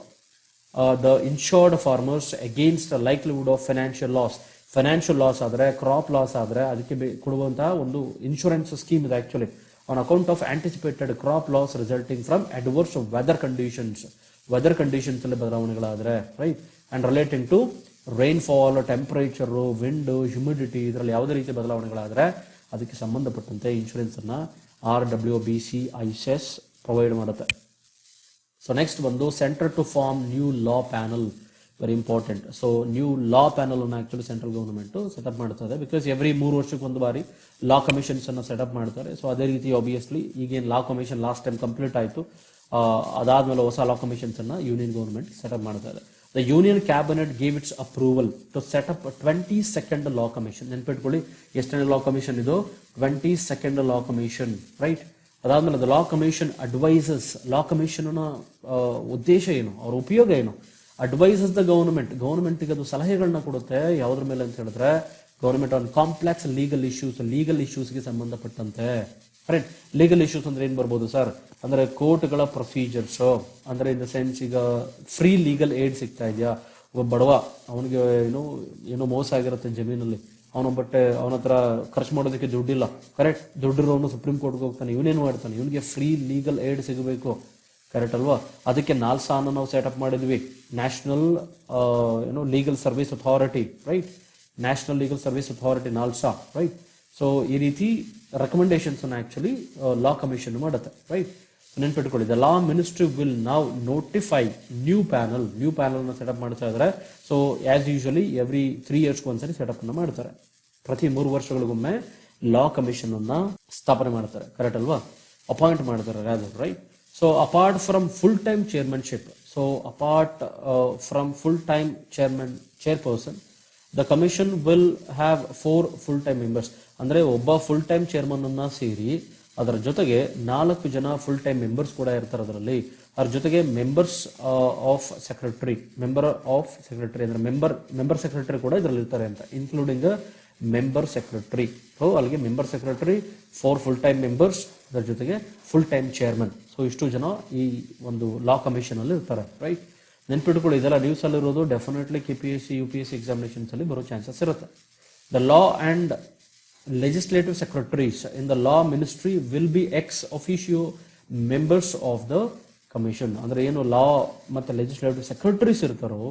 the insured farmers against the likelihood of financial loss. Financial loss ಆದರೆ, ಕ್ರಾಪ್ ಲಾಸ್ ಆದರೆ ಅದಕ್ಕೆ ಕೊಡುವಂತಹ ಒಂದು ಇನ್ಶೂರೆನ್ಸ್ ಸ್ಕೀಮ್ ಇದೆ actually. On account of anticipated crop loss resulting from adverse weather conditions ಅಲ್ಲಿ ಬದಲಾವಣೆಗಳಾದರೆ, right. And relating to rainfall, temperature, wind, humidity, ಇದರಲ್ಲಿ ಯಾವುದೇ ರೀತಿಯ ಬದಲಾವಣೆಗಳಾದರೆ ಅದಕ್ಕೆ ಸಂಬಂಧಪಟ್ಟಂತೆ ಇನ್ಶೂರೆನ್ಸ್ ಅನ್ನ RWBCISS ಪ್ರೊವೈಡ್ ಮಾಡುತ್ತೆ. ಸೊ ನೆಕ್ಸ್ಟ್ ಬಂದು centre to form new law panel, very important. So new law panel ಅನ್ನು ಆಕ್ಚುಲಿ ಸೆಂಟ್ರಲ್ ಗವರ್ನಮೆಂಟ್ ಸೆಟಪ್ ಮಾಡ್ತಾರೆ, ಬಿಕಾಸ್ ಎವ್ರಿ 3 ವರ್ಷಕ್ಕೆ ಒಂದು ಬಾರಿ ಲಾ ಕಮಿಷನ್ಸ್ ಅನ್ನು ಸೆಟಪ್ ಮಾಡ್ತಾರೆ. ಸೊ ಅದೇ ರೀತಿ ಆಬ್ವಿಯಸ್ಲಿ ಈಗೇನು law commission last time complete ಆಯಿತು, ಅದಾದ್ಮೇಲೆ ಹೊಸ ಲಾ ಕಮಿಷನ್ಸ್ ಅನ್ನ ಯೂನಿಯನ್ ಗವರ್ನಮೆಂಟ್ ಸೆಟಪ್ ಮಾಡ್ತಾರೆ. The union cabinet gave its approval to set up 22nd law commission. ನೆನ್ಪಿಟ್ಕೊಳ್ಳಿ, ಎಷ್ಟನೇ ಲಾ ಕಮಿಷನ್ ಇದು? 22nd law commission, right. ಅದಾದ್ಮೇಲೆ the law commission advises, law commission ಉದ್ದೇಶ ಏನು, ಅವ್ರ ಉಪಯೋಗ ಏನು? ಅಡ್ವೈಸಸ್ ದ ಗವರ್ನಮೆಂಟ್ಗೆ ಅದು ಸಲಹೆಗಳನ್ನ ಕೊಡುತ್ತೆ. ಯಾವುದ್ರ ಮೇಲೆ ಅಂತ ಹೇಳಿದ್ರೆ ಗವರ್ನಮೆಂಟ್ ಆನ್ ಕಾಂಪ್ಲೆಕ್ಸ್ ಲೀಗಲ್ ಇಶ್ಯೂಸ್ಗೆ ಸಂಬಂಧಪಟ್ಟಂತೆ, ರೈಟ್. ಲೀಗಲ್ ಇಶ್ಯೂಸ್ ಅಂದ್ರೆ ಏನ್ ಬರ್ಬೋದು ಸರ್? ಅಂದ್ರೆ ಕೋರ್ಟ್ಗಳ ಪ್ರೊಸೀಜರ್ಸ್, ಅಂದ್ರೆ ಇನ್ ದ ಸೆನ್ಸ್ ಈಗ ಫ್ರೀ ಲೀಗಲ್ ಏಡ್ ಸಿಗ್ತಾ ಇದೆಯಾ? ಒಬ್ಬ ಬಡವ, ಅವನಿಗೆ ಏನೋ ಮೋಸ ಆಗಿರುತ್ತೆ ಜಮೀನಲ್ಲಿ, ಅವನ ಹತ್ರ ಖರ್ಚು ಮಾಡೋದಕ್ಕೆ ದುಡ್ಡಿಲ್ಲ, ಕರೆಕ್ಟ್. ದುಡ್ಡಿರೋನು ಸುಪ್ರೀಂ ಕೋರ್ಟ್ಗೆ ಹೋಗ್ತಾನೆ, ಇವನೇನು ಮಾಡ್ತಾನೆ, ಇವನಿಗೆ ಫ್ರೀ ಲೀಗಲ್ ಏಡ್ ಸಿಗಬೇಕು, ಕರೆಕ್ಟ್ ಅಲ್ವಾ? ಅದಕ್ಕೆ ನಾಲ್ಸಾ ಅನ್ನು ನಾವು ಸೆಟಪ್ ಮಾಡಿದ್ವಿ, national legal service authority, right. National legal service authority, ನಾಲ್ಸಾ, right. So ಈ ರೀತಿ ರೆಕಮೆಂಡೇಶನ್ಸ್ ಅನ್ನು ಆಕ್ಚುಲಿ ಲಾ ಕಮಿಷನ್ ಮಾಡುತ್ತೆ, ರೈಟ್. ನೆನ್ಪಿಟ್ಕೊಳ್ಳಿ, ದ ಲಾ ಮಿನಿಸ್ಟ್ರಿ ವಿಲ್ ನಾವ್ ನೋಟಿಫೈ ನ್ಯೂ ಪ್ಯಾನಲ್ ಅನ್ನು ಸೆಟಪ್ ಮಾಡ್ತಾ ಇದ್ದಾರೆ. So as usually every 3 years ಒಂದ್ಸರಿ ಸೆಟಪ್ ಅನ್ನ ಮಾಡ್ತಾರೆ. ಪ್ರತಿ 3 ವರ್ಷಗಳಿಗೊಮ್ಮೆ ಲಾ ಕಮಿಷನ್ ಅನ್ನ ಸ್ಥಾಪನೆ ಮಾಡ್ತಾರೆ, ಕರೆಕ್ಟ್ ಅಲ್ವಾ? ಅಪಾಯಿಂಟ್ ಮಾಡ್ತಾರೆ rather, right. So apart from full time chairmanship, so apart from full time chairperson, the commission will have 4 full time members. ಅಂದ್ರೆ ಒಬ್ಬ ಫುಲ್ ಟೈಮ್ ಚೇರ್ಮನ್ ಅನ್ನ ಸೇರಿ ಅದರ ಜೊತೆಗೆ 4 ಜನ ಫುಲ್ ಟೈಮ್ ಮೆಂಬರ್ಸ್ ಕೂಡ ಇರ್ತಾರೆ ಅದರಲ್ಲಿ. ಅದ್ರ ಜೊತೆಗೆ ಮೆಂಬರ್ ಆಫ್ ಸೆಕ್ರೆಟರಿ ಅಂದ್ರೆ ಮೆಂಬರ್ ಸೆಕ್ರೆಟರಿ ಕೂಡ ಇದರಲ್ಲಿ ಇರ್ತಾರೆ ಅಂತ, ಇನ್ಕ್ಲೂಡಿಂಗ್ ಮೆಂಬರ್ ಸೆಕ್ರೆಟರಿ. ಸೊ ಅಲ್ಲಿಗೆ member secretary, 4 full time members, ಅದರ ಜೊತೆಗೆ ಫುಲ್ ಟೈಮ್ ಚೇರ್ಮನ್. ಸೊ ಇಷ್ಟು ಜನ ಈ ಒಂದು ಲಾ ಕಮಿಷನ್ ಅಲ್ಲಿ ಇರ್ತಾರೆ, ರೈಟ್. ನೆನ್ಪಿಟ್ಕೊಳ್ಳಿ, ಇದೆಲ್ಲ ನ್ಯೂಸ್ ಅಲ್ಲಿ ಇರೋದು, ಡೆಫಿನೆಟ್ಲಿ KPSC UPSC ಎಕ್ಸಾಮಿನೇಷನ್ಸ್ ಅಲ್ಲಿ ಬರೋ ಚಾನ್ಸಸ್ ಇರುತ್ತೆ. The law and legislative secretaries in the law ministry will be ex officio members of the commission. ಅಂದ್ರೆ ಏನು ಲಾ ಮತ್ತೆ ಲೆಜಿಸ್ಲೇಟಿವ್ ಸೆಕ್ರೆಟರೀಸ್ ಇರ್ತಾರೋ,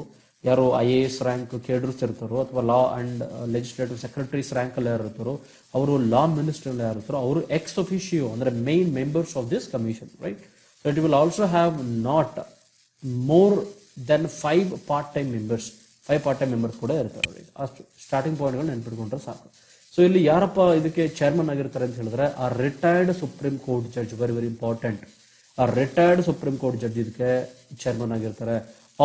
ಯಾರು IAS ರ್ಯಾಂಕ್ ಕೇಡರ್ಸ್ ಇರ್ತಾರೋ ಅಥವಾ law and legislative secretaries rank ಅಲ್ಲಿ ಯಾರು ಇರ್ತಾರೋ ಅವರು ಲಾ ಮಿನಿಸ್ಟ್ರಿ ಅಲ್ಲಿ ಯಾರು ಇರ್ತಾರೋ ಅವರು ಎಕ್ಸ್ ಅಫಿಷಿಯೋ ಅಂದ್ರೆ main members of this commission, right. So it will also have not more than 5 part time members ಕೂಡ ಇರ್ತಾರೆ. ಅಷ್ಟು ಸ್ಟಾರ್ಟಿಂಗ್ ಪಾಯಿಂಟ್ಗಳು ನೆನ್ಪಿಟ್ಕೊಂಡ್ರೆ ಸಾಕು. ಸೊ ಇಲ್ಲಿ ಯಾರಪ್ಪ ಇದಕ್ಕೆ ಚೇರ್ಮನ್ ಆಗಿರ್ತಾರೆ ಅಂತ ಹೇಳಿದ್ರೆ ಆ retired supreme court judge, very very important. ಆ ರಿಟೈರ್ಡ್ ಸುಪ್ರೀಂ ಕೋರ್ಟ್ ಜಡ್ಜ್ ಇದಕ್ಕೆ ಚೇರ್ಮನ್ ಆಗಿರ್ತಾರೆ.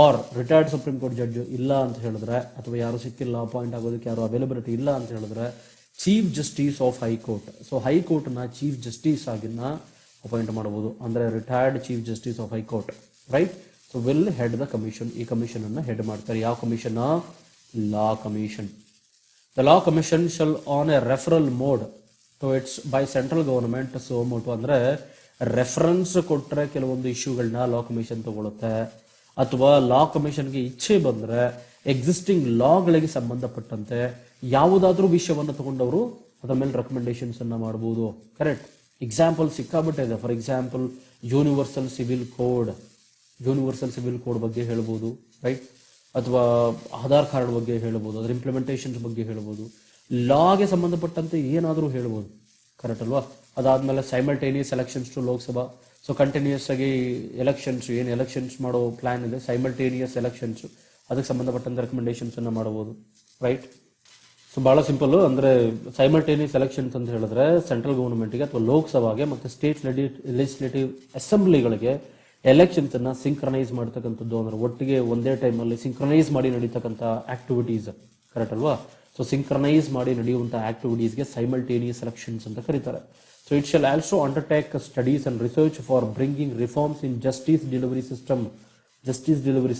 Or retired supreme court judge ಇಲ್ಲ ಅಂತ ಹೇಳಿದ್ರೆ, ಅಥವಾ ಯಾರು ಸಿಕ್ಕಿಲ್ಲ ಅಪಾಯಿಂಟ್ ಆಗೋದಕ್ಕೆ ಯಾರು ಅವೈಲಬಿಲಿಟಿ ಇಲ್ಲ ಅಂತ ಹೇಳಿದ್ರೆ, chief justice of high court. So high court ನ ಚೀಫ್ ಜಸ್ಟಿಸ್ ಆಗಿನ ಅಪಾಯಿಂಟ್ ಮಾಡಬಹುದು, ಅಂದ್ರೆ retired chief justice of high court, right. So will head the commission, ಈ ಕಮಿಷನ್ ಅನ್ನ ಹೆಡ್ ಮಾಡ್ತಾರೆ. ಯಾವ commission? Law commission. The law commission shall on a referral mode to its by central government so moto, ಅಂದ್ರೆ reference ಕೊಟ್ಟರೆ ಕೆಲವೊಂದು ಇಶ್ಯೂಗಳನ್ನ ಲಾ commission ತಗೊಳುತ್ತೆ, ಅಥವಾ ಲಾ ಕಮಿಷನ್ಗೆ ಇಚ್ಛೆ ಬಂದ್ರೆ ಎಕ್ಸಿಸ್ಟಿಂಗ್ ಲಾಗಳಿಗೆ ಸಂಬಂಧಪಟ್ಟಂತೆ ಯಾವುದಾದ್ರೂ ವಿಷಯವನ್ನು ತಗೊಂಡವರು ಅದರ ಮೇಲೆ ರೆಕಮೆಂಡೇಶನ್ಸ್ ಅನ್ನ ಮಾಡಬಹುದು, ಕರೆಕ್ಟ್. ಎಕ್ಸಾಂಪಲ್ ಸಿಕ್ಕಾಬಿಟ್ಟೆ ಇದೆ. For example universal civil code, universal civil code ಬಗ್ಗೆ ಹೇಳ್ಬೋದು, ರೈಟ್, ಅಥವಾ ಆಧಾರ್ ಕಾರ್ಡ್ ಬಗ್ಗೆ ಹೇಳ್ಬೋದು, ಅದರ ಇಂಪ್ಲಿಮೆಂಟೇಷನ್ಸ್ ಬಗ್ಗೆ ಹೇಳ್ಬೋದು, ಲಾಗೆ ಸಂಬಂಧಪಟ್ಟಂತೆ ಏನಾದರೂ ಹೇಳ್ಬೋದು, ಕರೆಕ್ಟ್ ಅಲ್ವಾ. ಅದಾದಮೇಲೆ simultaneous elections to Lok Sabha. So continuous ಆಗಿ ಎಲೆಕ್ಷನ್ಸ್, ಏನು ಎಲೆಕ್ಷನ್ಸ್ ಮಾಡೋ ಪ್ಲಾನ್ ಇದೆ, ಸೈಮಲ್ಟೇನಿಯಸ್ ಎಲೆಕ್ಷನ್ಸ್, ಅದಕ್ಕೆ ಸಂಬಂಧಪಟ್ಟಂತೆ ರೆಕಮೆಂಡೇಶನ್ಸ್ ಅನ್ನು ಮಾಡಬಹುದು, ರೈಟ್. ಸೊ ಬಹಳ ಸಿಂಪಲ್, ಅಂದ್ರೆ ಸೈಮಲ್ಟೇನಿಯಸ್ ಎಲೆಕ್ಷನ್ಸ್ ಅಂತ ಹೇಳಿದ್ರೆ ಸೆಂಟ್ರಲ್ ಗವರ್ಮೆಂಟ್ಗೆ ಅಥವಾ ಲೋಕಸಭಾಗೆ ಮತ್ತು ಸ್ಟೇಟ್ ಲೆಜಿಸ್ಲೇಟಿವ್ ಅಸೆಂಬ್ಲಿಗಳಿಗೆ ಎಲೆಕ್ಷನ್ಸ್ ಅನ್ನ ಸಿಂಕ್ರನೈಸ್ ಮಾಡ್ತಕ್ಕಂಥದ್ದು, ಅಂದ್ರೆ ಒಟ್ಟಿಗೆ ಒಂದೇ ಟೈಮಲ್ಲಿ ಸಿಂಕ್ರನೈಸ್ ಮಾಡಿ ನಡೀತಕ್ಕಂಥ ಆಕ್ಟಿವಿಟೀಸ್, ಕರೆಕ್ಟ್ ಅಲ್ವಾ. ಸೊ ಸಿಂಕ್ರನೈಸ್ ಮಾಡಿ ನಡೆಯುವಂತಹ ಆಕ್ಟಿವಿಟೀಸ್ಗೆ ಸೈಮಲ್ಟೇನಿಯಸ್ ಎಲೆಕ್ಷನ್ಸ್ ಅಂತ ಕರೀತಾರೆ. So it shall also undertake studies and research for bringing reforms in justice delivery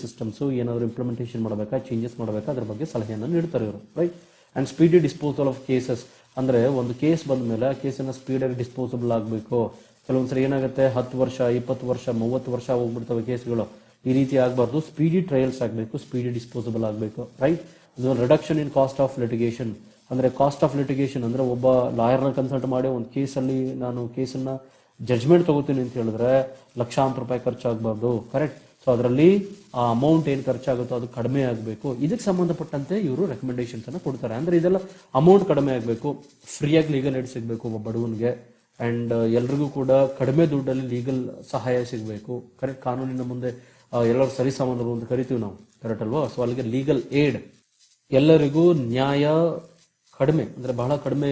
system. So ಏನಾದರೂ ಇಂಪ್ಲಿಮೆಂಟೇಷನ್ ಮಾಡಬೇಕಾ, ಚೇಂಜಸ್ ಮಾಡಬೇಕಾ, ಅದ್ರ ಬಗ್ಗೆ ಸಲಹೆಯನ್ನು ನೀಡ್ತಾರೆ ಇವರು, right. And speedy disposal of cases, ಅಂದ್ರೆ ಒಂದು ಕೇಸ್ ಬಂದ ಮೇಲೆ ಆ ಕೇಸನ್ನು ಸ್ಪೀಡಾಗಿ ಡಿಸ್ಪೋಸಬಲ್ ಆಗಬೇಕು. ಕೆಲವೊಂದ್ಸರಿ ಏನಾಗುತ್ತೆ, 10 ವರ್ಷ 20 ವರ್ಷ 30 ವರ್ಷ ಹೋಗ್ಬಿಡ್ತವೆ ಕೇಸ್ಗಳು. ಈ ರೀತಿ ಆಗಬಾರ್ದು, ಸ್ಪೀಡಿ ಟ್ರಯಲ್ಸ್ ಆಗಬೇಕು, ಸ್ಪೀಡಿ ಡಿಸ್ಪೋಸಬಲ್ ಆಗಬೇಕು, right. Reduction in cost of litigation, ಅಂದ್ರೆ ಕಾಸ್ಟ್ ಆಫ್ ಲಿಟಿಗೇಷನ್ ಅಂದ್ರೆ ಒಬ್ಬ ಲಾಯರ್ನ ಕನ್ಸಲ್ಟ್ ಮಾಡಿ ಒಂದು ಕೇಸಲ್ಲಿ ನಾನು ಕೇಸನ್ನ ಜಡ್ಜ್ಮೆಂಟ್ ತಗೋತೀನಿ ಅಂತ ಹೇಳಿದ್ರೆ ಲಕ್ಷಾಂತರ ರೂಪಾಯಿ ಖರ್ಚಾಗಬಾರ್ದು, ಕರೆಕ್ಟ್. ಸೊ ಅದರಲ್ಲಿ ಆ ಅಮೌಂಟ್ ಏನು ಖರ್ಚಾಗುತ್ತೋ ಅದು ಕಡಿಮೆ ಆಗಬೇಕು. ಇದಕ್ಕೆ ಸಂಬಂಧಪಟ್ಟಂತೆ ಇವರು ರೆಕಮೆಂಡೇಶನ್ಸ್ ಅನ್ನು ಕೊಡ್ತಾರೆ. ಅಂದ್ರೆ ಇದೆಲ್ಲ ಅಮೌಂಟ್ ಕಡಿಮೆ ಆಗಬೇಕು, ಫ್ರೀಯಾಗಿ ಲೀಗಲ್ ಏಡ್ ಸಿಗಬೇಕು ಒಬ್ಬ ಬಡವನಿಗೆ, ಅಂಡ್ ಎಲ್ರಿಗೂ ಕೂಡ ಕಡಿಮೆ ದುಡ್ಡಲ್ಲಿ ಲೀಗಲ್ ಸಹಾಯ ಸಿಗಬೇಕು, ಕರೆಕ್ಟ್. ಕಾನೂನಿನ ಮುಂದೆ ಎಲ್ಲರೂ ಸರಿಸಮಾನರು ಅಂತ ಕರಿತೀವಿ ನಾವು, ಕರೆಕ್ಟ್ ಅಲ್ವಾ. ಸೊ ಅಲ್ಲಿಗೆ ಲೀಗಲ್ ಏಡ್, ಎಲ್ಲರಿಗೂ ನ್ಯಾಯ ಕಡಿಮೆ ಅಂದ್ರೆ ಬಹಳ ಕಡಿಮೆ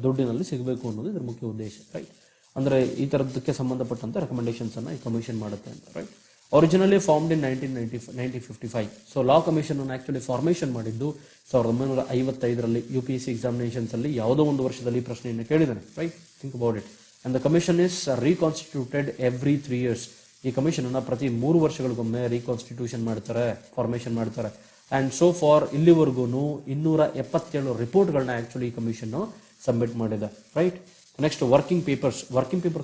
ದುಡ್ಡಿನಲ್ಲಿ ಸಿಗಬೇಕು ಅನ್ನೋದು ಇದರ ಮುಖ್ಯ ಉದ್ದೇಶ, ರೈಟ್. ಅಂದ್ರೆ ಈ ತರದಕ್ಕೆ ಸಂಬಂಧಪಟ್ಟಂತೆ ರೆಕಮೆಂಡೇಶನ್ಸ್ ಅನ್ನ ಈ ಕಮಿಷನ್ ಮಾಡುತ್ತೆ ಅಂತ, right. Originally formed in 1955. So law commission ಅನ್ನು ಆಕ್ಚುಲಿ ಫಾರ್ಮೇಷನ್ ಮಾಡಿದ್ದು 1955ರಲ್ಲಿ UPSC ಎಕ್ಸಾಮಿನೇಷನ್ಸ್ ಅಲ್ಲಿ ಯಾವುದೋ ಒಂದು ವರ್ಷದಲ್ಲಿ ಪ್ರಶ್ನೆಯನ್ನು ಕೇಳಿದ್ದಾನೆ, right. Think about it. And the commission is reconstituted every 3 years. ಈ ಕಮಿಷನ್ ಅನ್ನ ಪ್ರತಿ 3 ವರ್ಷಗಳಿಗೊಮ್ಮೆ ರೀಕಾನ್ಸ್ಟಿಟ್ಯೂಷನ್ ಮಾಡ್ತಾರೆ, ಫಾರ್ಮೇಷನ್ ಮಾಡ್ತಾರೆ. ಅಂಡ್ ಸೋ ಫಾರ್ ಇಲ್ಲಿವರೆಗೂ 277 ರಿಪೋರ್ಟ್ಗಳನ್ನ ಆಕ್ಚುಲಿ ಈ ಕಮಿಷನ್ ಸಬ್ಮಿಟ್ ಮಾಡಿದೆ, ರೈಟ್. ನೆಕ್ಸ್ಟ್ ವರ್ಕಿಂಗ್ ಪೇಪರ್ಸ್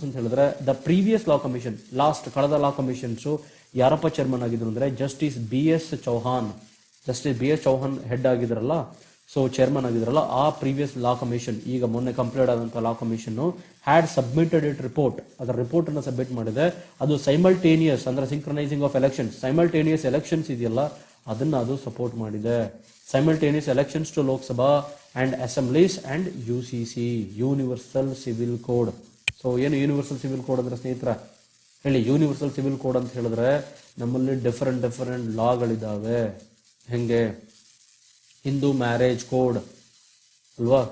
ಅಂತ ಹೇಳಿದ್ರೆ ದ ಪ್ರೀವಿಯಸ್ ಲಾ ಕಮಿಷನ್, ಕಳೆದ ಲಾ ಕಮಿಷನ್ಸ್ ಯಾರಪ್ಪ ಚೇರ್ಮನ್ ಆಗಿದ್ರು ಅಂದ್ರೆ ಜಸ್ಟಿಸ್ BS ಚೌಹಾನ್ ಹೆಡ್ ಆಗಿದ್ರಲ್ಲ, ಸೊ ಚೇರ್ಮನ್ ಆಗಿದ್ರಲ್ಲ. ಆ ಪ್ರೀವಿಯಸ್ ಲಾ ಕಮಿಷನ್, ಈಗ ಮೊನ್ನೆ ಕಂಪ್ಲೀಟ್ ಆದಂತಹ law commission had submitted it report, ಅದರ ರಿಪೋರ್ಟ್ ಅನ್ನು ಸಬ್ಮಿಟ್ ಮಾಡಿದೆ. ಅದು ಸೈಮಲ್ಟೇನಿಯಸ್ ಅಂದ್ರೆ synchronising of elections, simultaneous elections ಇದೆಯಲ್ಲ ಅದನ್ನ ಅದು ಸಪೋರ್ಟ್ ಮಾಡಿದೆ. Simultaneous elections to Lok Sabha and assemblies and UCC, universal civil code. So ಏನು ಯೂನಿವರ್ಸಲ್ ಸಿವಿಲ್ ಕೋಡ್ ಅಂದ್ರೆ ಸ್ನೇಹಿತರ ಹೇಳಿ, ಯೂನಿವರ್ಸಲ್ ಸಿವಿಲ್ ಕೋಡ್ ಅಂತ ಹೇಳಿದ್ರೆ ನಮ್ಮಲ್ಲಿ ಡಿಫರೆಂಟ್ ಲಾಗಳಿದ್ದಾವೆ. ಹೆಂಗೆ, ಹಿಂದೂ ಮ್ಯಾರೇಜ್ ಕೋಡ್ ಅಲ್ವಾ,